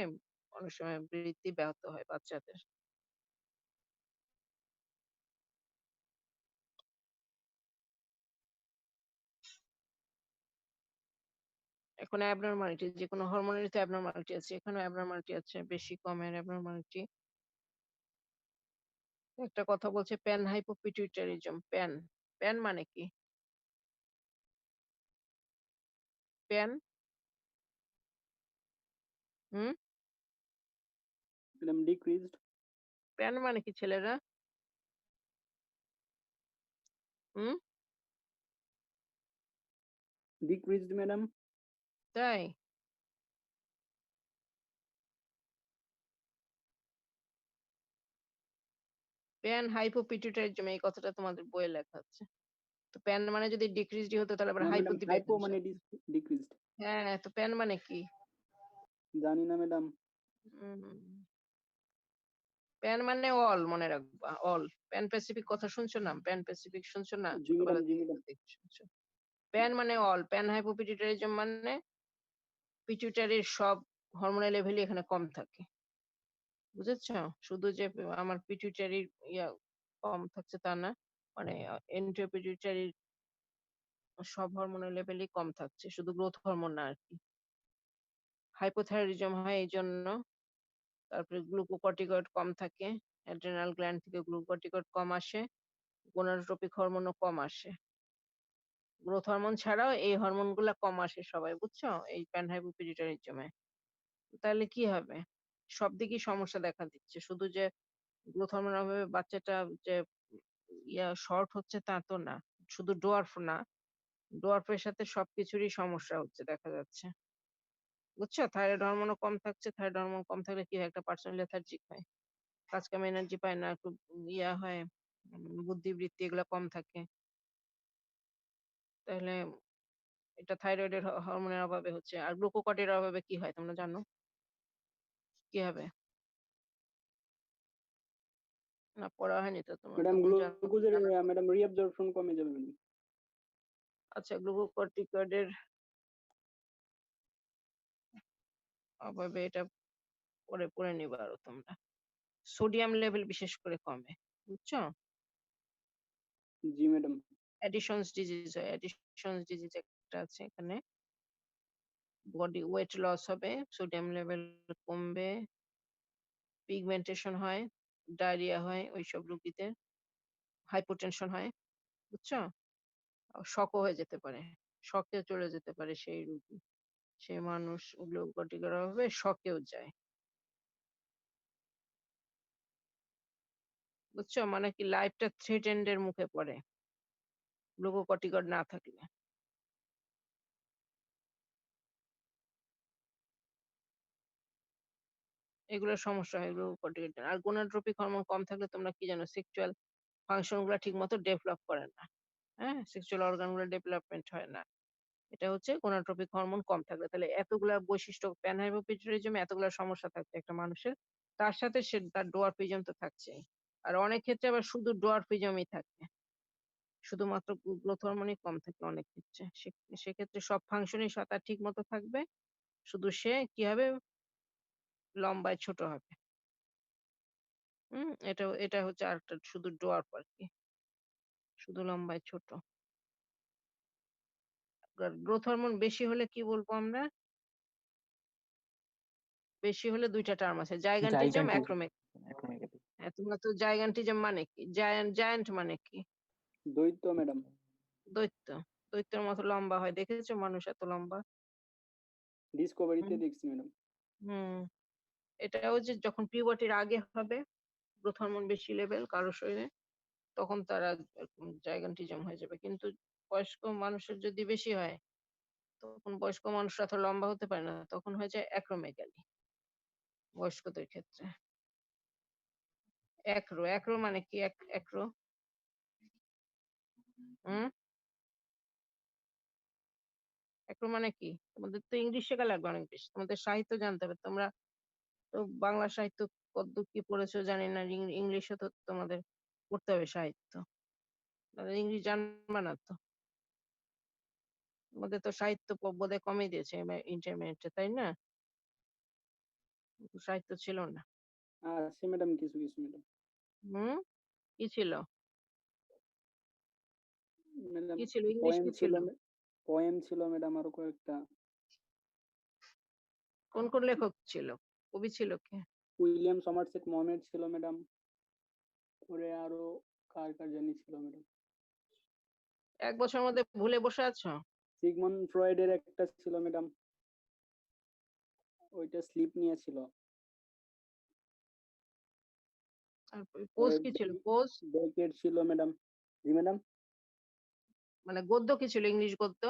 অনেক সময় বৃদ্ধি ব্যাহত হয় বাচ্চাদের। এখন অ্যাবনরমালিটি যে কোনো হরমোনেরই তো অ্যাবনরমালিটি আছে। এখানেও অ্যাবনরমালিটি আছে, বেশি কমের অ্যাবনরমালিটি। একটা কথা বলছে প্যান হাইপোপিটুইটারিজম। প্যান, প্যান মানে কি? প্যান? হুম? Madam decreased. প্যান মানে কি ছেলেরা? হুম? Decreased madam. তাই? প্যান হাইপোপিটুইটারিজম এই কথাটা তোমাদের বইয়ে লেখা আছে। তো প্যান মানে যদি ডিক্রিজড হতো তাহলে আবার না হাইপো ম্যাডাম, দিবে হাইপো কেন মানে সাথে? ডিক্রিজড। হ্যাঁ, তো প্যান মানে কি? জানি না ম্যাডাম। প্যান মানে অল মনে রাখবা, অল। প্যান প্যাসিফিক কথা শুনছো না? প্যান প্যাসিফিক শুনছো না? জি ম্যাডাম, ছোটবেলা জি থেকে ম্যাডাম। শুনছো। প্যান মানে অল, প্যান হাইপোপিটুইটারিজম মানে পিটুইটারির সব হরমোনাল লেভেলই এখানে কম থাকে। বুঝেছো? শুধু যে আমার পিটুইটারির ইয়া কম থাকছে তা না। মানে এন্টেরিয়র পিটুইটারির সব হরমোনের লেভেলই কম থাকছে। শুধু গ্রোথ হরমোন না আরকি। হাইপোথাইরয়েডিজম হয় এইজন্য। তারপরে গ্লুকোকর্টিকয়েড কম থাকে। অ্যাড্রিনাল গ্ল্যান্ড থেকে গ্লুকোকর্টিকয়েড কম আসে। গোনাডোট্রপিক হরমোনও কম আসে। গ্রোথ হরমোন ছাড়াও এই হরমোনগুলা কম আসে সবাই, বুঝছো? এই প্যানহাইপোপিটুইটারিজমে। তাহলে কি হবে? সব দিকেই সমস্যা দেখা দিচ্ছে। শুধু যে গ্রোথ হরমোনের অভাবে বাচ্চাটা যে শর্ট হচ্ছে তা তো না। শুধু ডোয়ার্ফ না, ডোয়ার্ফের সাথে সবকিছুরই সমস্যা হচ্ছে দেখা যাচ্ছে। বুঝছো? থাইরয়েড হরমোনও কম থাকছে। থাইরয়েড হরমোন কম থাকলে কি হয়? একটা পার্সন লেথার্জিক হয়। কাজ কামে এনার্জি পায় না, একটু হয়, বুদ্ধিবৃত্তি এগুলা কম থাকে। তাহলে এটা থাইরয়েডের হরমোনের অভাবে হচ্ছে। আর গ্লুকোকর্টিকের অভাবে কি হয় তোমরা জানো? কি হবে? না পড়া হয়নি তো তোমার ম্যাডাম তখন গ্লুকোজের জানার কথা। ম্যাডাম রিঅ্যাবজর্পশন কমে যাবে ম্যাডাম। আচ্ছা গ্লুকোকর্টিকয়েডের অভাবে এটা পড়ে নিবা আরো তোমরা। সোডিয়াম লেভেল বিশেষ করে কমে। বুঝছো? জি ম্যাডাম। অ্যাডিশনস ডিজিজ হয়। অ্যাডিশনস ডিজিজ একটা আছে এখানে। বডি ওয়েট লস হবে, সোডিয়াম লেভেল কমবে, পিগমেন্টেশন হয়, ডায়রিয়া হয় ওইসব রোগীদের, হাইপোটেনশন হয়। বুঝছো? শকও হয়ে যেতে পারে। শকে চলে যেতে পারে সেই রোগী। সেই মানুষ গ্লুকোকর্টিকের অভাবে শকেও যায়। বুঝছো? মানে কি লাইফটা থ্রেটেন্ড এর মুখে পড়ে। গ্লুকোকর্টিকয়েড না থাকলে। এগুলোর সমস্যা হয় গ্লুকোকর্টিকয়েড। আর গোনাডোট্রপিক হরমোন কম থাকলে তোমরা কি জানো? সেক্সুয়াল ফাংশন গুলা ঠিকমতো ডেভেলপ করে না। হ্যাঁ? সেক্সুয়াল অর্গান গুলো ডেভেলপমেন্ট হয় না। এটা হচ্ছে গোনাডোট্রপিক হরমোন কম থাকলে। তাহলে এতগুলা বৈশিষ্ট্য প্যানহাইপোপিটুইটারিজমে এতগুলা সমস্যা থাকছে একটা মানুষের। তার সাথে সে তার ডোয়ার্ফিজম তো থাকছেই। আর অনেক ক্ষেত্রে আবার শুধু ডোয়ার্ফিজমই থাকে। শুধুমাত্র গ্রোথ হরমোনই কম থাকে অনেক ক্ষেত্রে। সেক্ষেত্রে সব ফাংশনই তার ঠিক মতো থাকবে। শুধু সে কি হবে? লম্বায় ছোট হবে। এটা হচ্ছে আরেকটা শুধু ডোয়ার্ফ আরকি। শুধু লম্বায় ছোট। গ্রোথ হরমোন বেশি হলে কি বলবো আমরা? বেশি হলে ২ টা টার্ম আছে। Gigantism, gigantism. অ্যাক্রোমেগালি। তোমরা তো জাইগান্টিজম মানে কি? জায়ান্ট মানে কি? দৈত্য ম্যাডাম। দৈত্য। দৈত্যের মতো লম্বা হয়। দেখেছো মানুষ এত লম্বা? ডিসকভারিতে হুম, দেখছি ম্যাডাম। হুম। এটাও যে যখন পিউবার্টির আগে হবে, গ্রোথ হরমোন বেশি লেভেল কারো শরীরে, তখন তারা জাইগান্টিজম হয়ে যাবে। কিন্তু বয়স্ক মানুষের যদি বেশি হয়, তখন বয়স্ক মানুষরা তো লম্বা হতে পারে না। তখন হয়ে যায় অ্যাক্রোমেগালি বয়স্কদের ক্ষেত্রে। অ্যাক্রো মানে কি? অ্যাক্রো? হুম? অ্যাক্রো মানে কি? তোমাদের তো ইংলিশ শেখা লাগবে অনেক বেশি। তোমাদের সাহিত্য জানতে হবে। তোমরা তো বাংলা সাহিত্য কতদূর কি পড়েছো জানি না। ইংলিশে তো তোমাদের পড়তে হবে সাহিত্য। তাহলে ইংলিশ জানবা না তো। তোমাদের তো সাহিত্য বোধহয় কমই দিয়েছে ইন্টারমিডিয়েটে, তাই না? সাহিত্য ছিল না। আছে ম্যাডাম কিছু কিছু ম্যাডাম। হুম? কি ছিল? ম্যাডাম কি ছিল? ইংলিশ পয়েম কি ছিল, ছিল? পয়েম ছিল ম্যাডাম আরো কয়েকটা। কোন লেখক ছিল? কবি ছিল কে? উইলিয়াম সমারসেট মহমেড ছিল ম্যাডাম। পরে আরো কার কার জানি ছিল ম্যাডাম। ১ বছরের মধ্যে ভুলে বসে আছো? সিগমন্ড ফ্রয়েডের একটা ছিল ম্যাডাম। ওইটা স্লিপ নিয়ে ছিল। আর পোজ পরে কি ছিল? পোজ বেকেট ছিল ম্যাডাম। জি ম্যাডাম। মানে গদ্য কি ছিল? ইংলিশ গদ্য?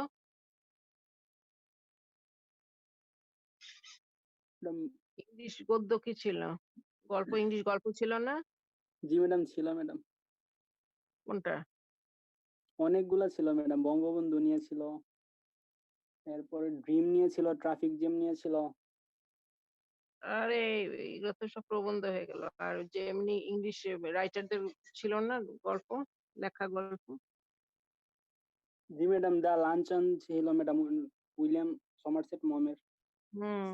ম্যাডাম ইংলিশ গদ্য কি ছিল? ইংলিশ গল্প ছিল না? জি ম্যাডাম ছিল ম্যাডাম। কোনটা? অনেকগুলা ছিল ম্যাডাম। বঙ্গবন্ধু নিয়ে ছিল, এরপরে ড্রিম নিয়ে ছিল, ট্রাফিক জ্যাম নিয়ে ছিল। আরে এগুলো তো সব প্রবন্ধ হয়ে গেল। আর যে এমনি ইংলিশ রাইটারদের ছিল না গল্প, লেখা গল্প? জি ম্যাডাম, দ্য লাঞ্চন ছিল ম্যাডাম, উইলিয়াম সমারসেট মমের। হুম।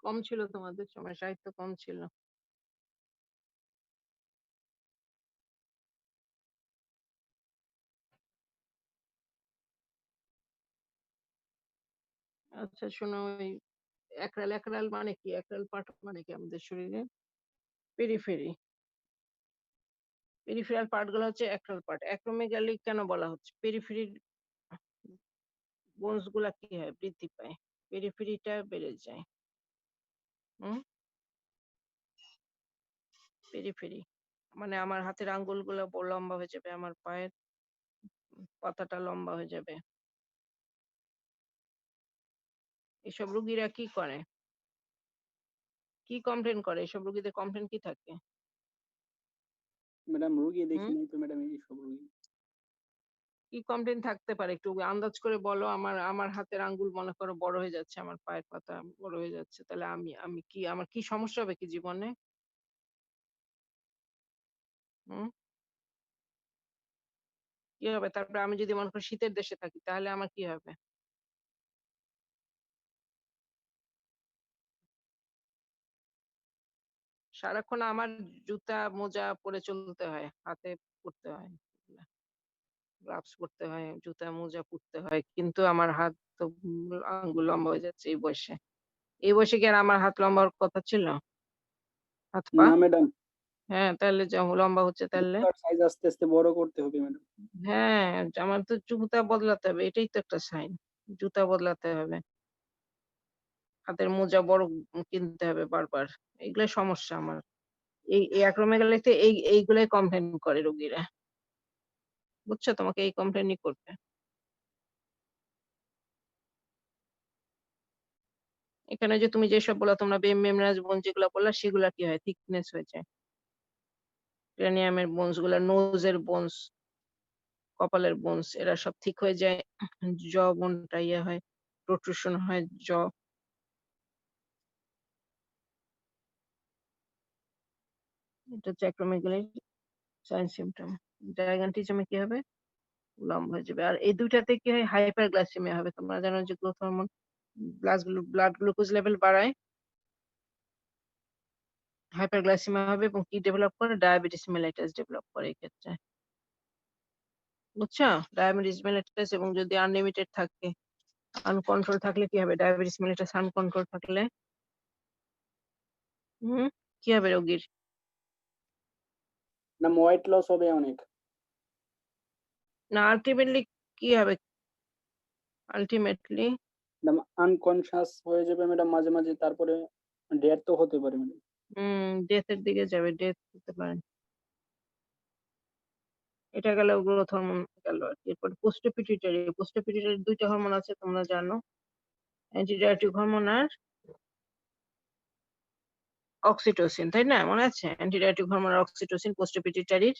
কম ছিল তোমাদের সময়, সাহিত্য কম ছিল। আচ্ছা শোনো, ওই একরাল একরাল মানে কি? একরাল পার্ট মানে কি আমাদের শরীরে? পেরিফেরি। পেরিফেরাল পার্ট গুলো হচ্ছে একরাল পার্ট। অ্যাক্রোমেগালি কেন বলা হচ্ছে? পেরিফেরির বোনস গুলা কি হয়? বৃদ্ধি পায়, পেরিফেরিটা বেড়ে যায়। হুম। পেরিফেরি মানে আমার হাতের আঙ্গুল গুলো লম্বা হয়ে যাবে, আমার পায়ের পাতাটা লম্বা হয়ে যাবে। এসব রুগীরা কি করে? কি কমপ্লেন করে? এসব রুগীদের কমপ্লেন কি থাকে? ম্যাডাম রুগী দেখি হুম। নাই তো ম্যাডাম, এইসব রুগী। কি কমপ্লেন থাকতে পারে একটু আন্দাজ করে বলো। আমার আমার হাতের আঙ্গুল মনে করো বড় হয়ে যাচ্ছে, আমার পায়ের পাতা বড় হয়ে যাচ্ছে, তাহলে আমি আমি কি, আমার কি সমস্যা হবে কি জীবনে? হুম। কি হবে? তারপরে আমি যদি মনে করি শীতের দেশে থাকি, তাহলে আমার কি হবে? সারাক্ষণ আমার জুতা মোজা পরে চলতে হয়, হাতে পরতে হয়, গ্লাভস পরতে হয়, জুতা মোজা পরতে হয়, কিন্তু আমার হাত তো আঙ্গুল লম্বা হয়ে যাচ্ছে এই বয়সে। এই বয়সে কি আর আমার হাত লম্বা হওয়ার কথা ছিল? হাত পা? না ম্যাডাম, হ্যাঁ, তাহলে লম্বা হচ্ছে তাহলে? জুতার সাইজ আস্তে আস্তে বড় করতে হবে ম্যাডাম। হ্যাঁ, আমার তো জুতা বদলাতে হবে, এটাই তো একটা সাইন। জুতা বদলাতে হবে, হাতের মোজা বড় কিনতে হবে বারবার। এগুলাই সমস্যা আমার। এই অ্যাক্রোমেগালিতে এইগুলাই কমপ্লেন করে রোগীরা। বুঝছো? তোমাকে এই কমপ্লেনই করবে। এখানে যে তুমি যেসব বললা, তোমরা মেমরাইজ বোন যেগুলা বললা, সেগুলা কি হয়? থিকনেস হয়ে যায়। ক্রেনিয়ামের বোনস গুলা, নোজের বোনস, কপালের বোনস, এরা সব ঠিক হয়ে যায়। জ বোনটা ইয়ে হয়, প্রোট্রুশন হয় জ। এটা হচ্ছে অ্যাক্রোমেগালির সাইন সিম্পটম। ডায়াগ্রান্টিজমে কি হবে? লম্বা হয়ে যাবে। আর এই দুইটাতে কি হয়? হাইপারগ্লাইসেমিয়া হবে। তোমরা জানো যে growth hormone blood glucose level বাড়ায়, হাইপারগ্লাইসেমিয়া হবে এবং কি ডেভেলপ করে? ডায়াবেটিস মেলাইটাস ডেভেলপ করে এই ক্ষেত্রে। বুঝছো? ডায়াবেটিস মেলাইটাস, এবং যদি আনলিমিটেড থাকে, আনকন্ট্রোল থাকলে কি হবে? ডায়াবেটিস মেলাইটাস আনকন্ট্রোল থাকলে কি হবে রোগীর? না ওয়েট লস হবে অনেক। না, আলটিমেটলি কি হবে? আলটিমেটলি ম্যাডাম আনকনশাস হয়ে যাবে ম্যাডাম মাঝে মাঝে, তারপরে ডেথ তো হতে পারে ম্যাডাম। ডেথের দিকে যাবে, ডেথ হতে পারে। এটা গেল গ্রোথ হরমোন গেল। এরপর পোস্টোপিটুইটারি। পোস্টোপিটুইটারি দুইটা হরমোন আছে তোমরা জানো, অ্যান্টিডায়ারেটিক হরমোন আর অক্সিটোসিন, তাই না? মনে আছে? অ্যান্টিডায়ারেটিক হরমোন আর অক্সিটোসিন পোস্টোপিটুইটারির।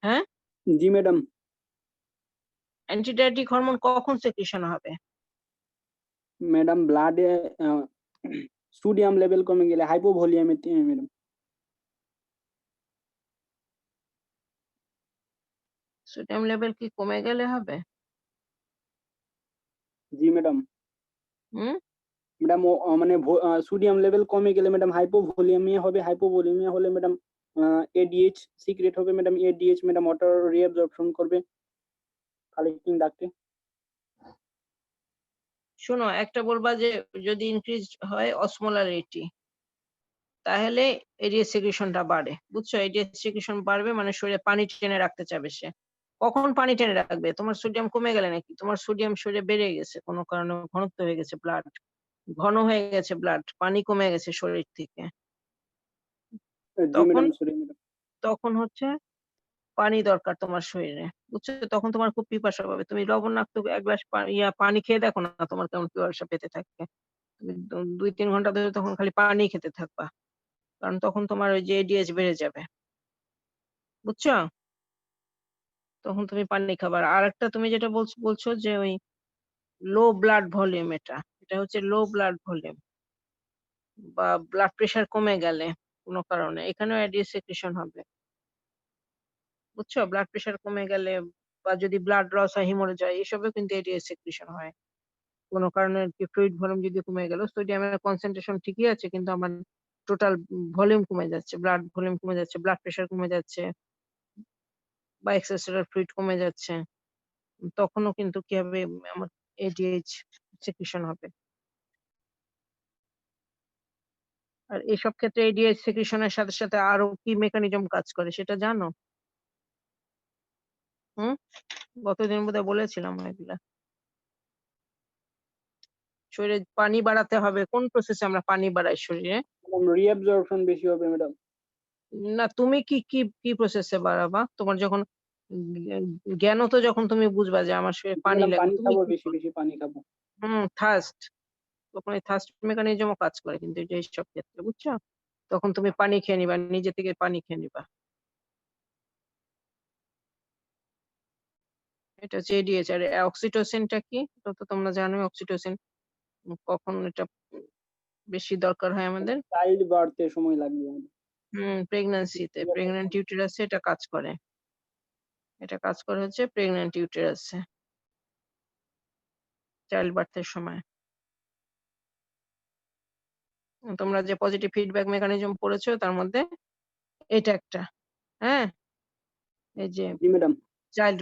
হ্যাঁ, জি ম্যাডাম। অ্যান্টিডায়ারেটিক হরমোন কখন সেক্রেশন হবে? ম্যাডাম ব্লাডে সোডিয়াম লেভেল কমে গেলে, হাইপোভলিয়ামে ম্যাডাম। সোডিয়াম লেভেল কি কমে গেলে হবে? জি ম্যাডাম। হুম। ম্যাডাম মানে সোডিয়াম লেভেল কমে গেলে ম্যাডাম হাইপোভলিয়ামিয়া হবে, হাইপোভলিয়ামিয়া হলে ম্যাডাম এডিএইচ সিক্রেট হবে madam, ADH madam water reabsorption করবে কালেক্টিং ডাক্টে। শোনো, একটা বলবা যে যদি ইনক্রিজ হয় অসমোলারিটি, তাহলে এডিএস সিক্রেশনটা বাড়ে। বুঝছো? এডিএস সিক্রেশন বাড়বে মানে শরীরে পানি টেনে রাখতে চাবে সে। কখন পানি টেনে রাখবে? তোমার সোডিয়াম কমে গেলে নাকি? তোমার সোডিয়াম শরীরে বেড়ে গেছে কোনো কারণে, ঘনত্ব হয়ে গেছে, ব্লাড ঘন হয়ে গেছে, ব্লাড পানি কমে গেছে শরীর থেকে। জি তখন ম্যাডাম, সরি ম্যাডাম। তখন হচ্ছে পানি দরকার তোমার শরীরে। বুঝছো? তখন তোমার খুব পিপাসা পাবে। তুমি লবণাক্ত এক গ্লাস পানি খেয়ে দেখো না, তোমার কেমন পিপাসা পেতে থাকবে। তুমি 2-3 ঘন্টা ধরে তখন খালি পানি খেতে থাকবা, কারণ তখন তোমার ওই যে এডিএইচ বেড়ে যাবে। বুঝছো? তখন তুমি পানি খাবা। আর একটা তুমি যেটা বলছো যে ওই লো ব্লাড ভলিউম, এটা হচ্ছে লো ব্লাড ভলিউম বা ব্লাড প্রেশার কমে গেলে কোনো কারণে, এখানেও এডিএস সেক্রেশন হবে। বুঝছো? ব্লাড প্রেশার কমে গেলে বা যদি ব্লাড লস হয়, হিমোরেজ হয়, এসবেও কিন্তু এডিএস সেক্রেশন হয়। কোনো কারণে ফ্লুইড ভলিউম যদি কমে গেল, সোডিয়ামের কনসেন্ট্রেশন ঠিকই আছে কিন্তু আমার টোটাল ভলিউম কমে যাচ্ছে, ব্লাড ভলিউম কমে যাচ্ছে, ব্লাড প্রেশার কমে যাচ্ছে বা এক্সট্রাসেলুলার ফ্লুইড কমে যাচ্ছে, তখনও কিন্তু কি হবে, আমার এডিএইচ সেক্রেশন হবে। আর এসব ক্ষেত্রে এডিএইচ সেক্রেশনের সাথে সাথে আরো কি মেকানিজম কাজ করে সেটা জানো? গতদিন বোধহয় বলেছিলাম এগুলা। শরীরে পানি বাড়াতে হবে। কোন প্রসেসে আমরা পানি বাড়াই শরীরে? রিঅ্যাবজর্পশন বেশি হবে ম্যাডাম। না, তুমি কি কি কি প্রসেসে বাড়াবা? তোমার যখন জ্ঞানত যখন তুমি বুঝবা যে আমার শরীরে পানি ম্যাডাম লাগবে, পানি তুমি খাবো, বেশি বেশি পানি খাবো। থার্স্ট, তখন এই থার্স্ট মেকানিজমও কাজ করে কিন্তু এইসব ক্ষেত্রে, বুঝছো? তখন তুমি পানি খেয়ে নিবা, নিজে থেকে পানি খেয়ে নিবা। এটা হচ্ছে এডিএইচ। আর অক্সিটোসিনটা কি? এটা তো তোমরা জানো, অক্সিটোসিন কখন এটা বেশি দরকার হয় আমাদের? চাইল্ড বার্থে সময় লাগবে আমাদের। প্রেগন্যান্সিতে, প্রেগন্যান্ট ইউটেরাসে এটা কাজ করে। এটা কাজ করে হচ্ছে প্রেগন্যান্ট ইউটেরাসে, চাইল্ড বার্থের সময়। তোমরা যে পজিটিভ ফিডব্যাক মেকানিজম পড়েছো তার মধ্যে এটা একটা, হ্যাঁ, এই যে জি ম্যাডাম। চাইল্ড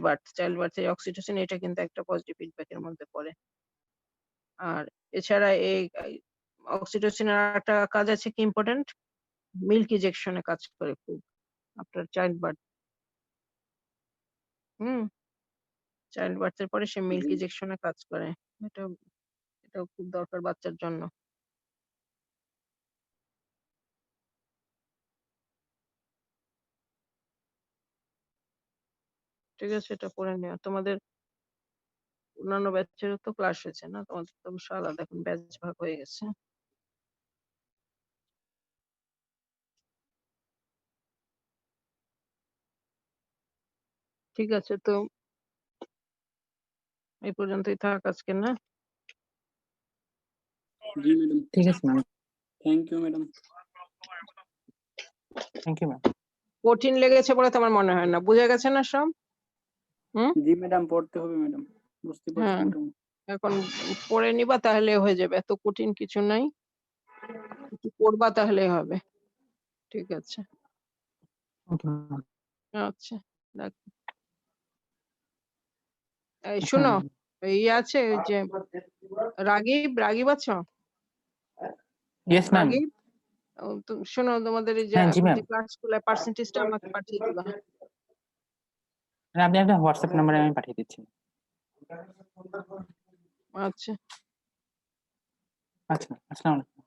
বার্থে অক্সিটোসিন, এটা কিন্তু একটা পজিটিভ ফিডব্যাকের মধ্যে পড়ে। আর এছাড়া এই অক্সিটোসিনের একটা কাজ আছে কি ইম্পর্টেন্ট, মিল্ক ইজেকশনে কাজ করে খুব আফটার চাইল্ড বার্থ। চাইল্ড বার্থের পরে সে মিল্ক ইজেকশনে কাজ করে। এটা এটাও খুব দরকার বাচ্চার জন্য। ঠিক আছে, এটা পড়ে নিও। তোমাদের অন্যান্য ব্যাচেরও তো ক্লাস হয়েছে না, তোমাদের তো অবশ্য আলাদা, এখন ব্যাচ ভাগ হয়ে গেছে। ঠিক আছে, তো এই পর্যন্তই থাক আজকে, না? জি ম্যাডাম। ঠিক আছে ma'am. Thank you madam. Thank you ma'am. কঠিন লেগেছে বলে তোমার মনে হয় না, বুঝে গেছে না সব? জি ম্যাডাম, পড়তে হবে ম্যাডাম, বুঝতে পারছি হ্যাঁ, মোটামুটি। এখন পড়ে নিবা তাহলে হয়ে যাবে, এত কঠিন কিছু নাই, একটু পড়বা তাহলে হবে। ঠিক আছে, থ্যাংক ইউ ম্যাম। আচ্ছা, রাখি। এই শুনো, এই আছে ওই যে রাগিব আছো? Yes ma'am. রাগিব, শোনো, তোমাদের এই যে হ্যাঁ, জি এখন ম্যাম। যে ক্লাস স্কুলের পার্সেন্টেজটা আমাকে পাঠিয়ে দিবা। আপনি আপনার হোয়াটসঅ্যাপ নাম্বারে আমি পাঠিয়ে দিচ্ছি। আচ্ছা। আচ্ছা, আসসালামু আলাইকুম।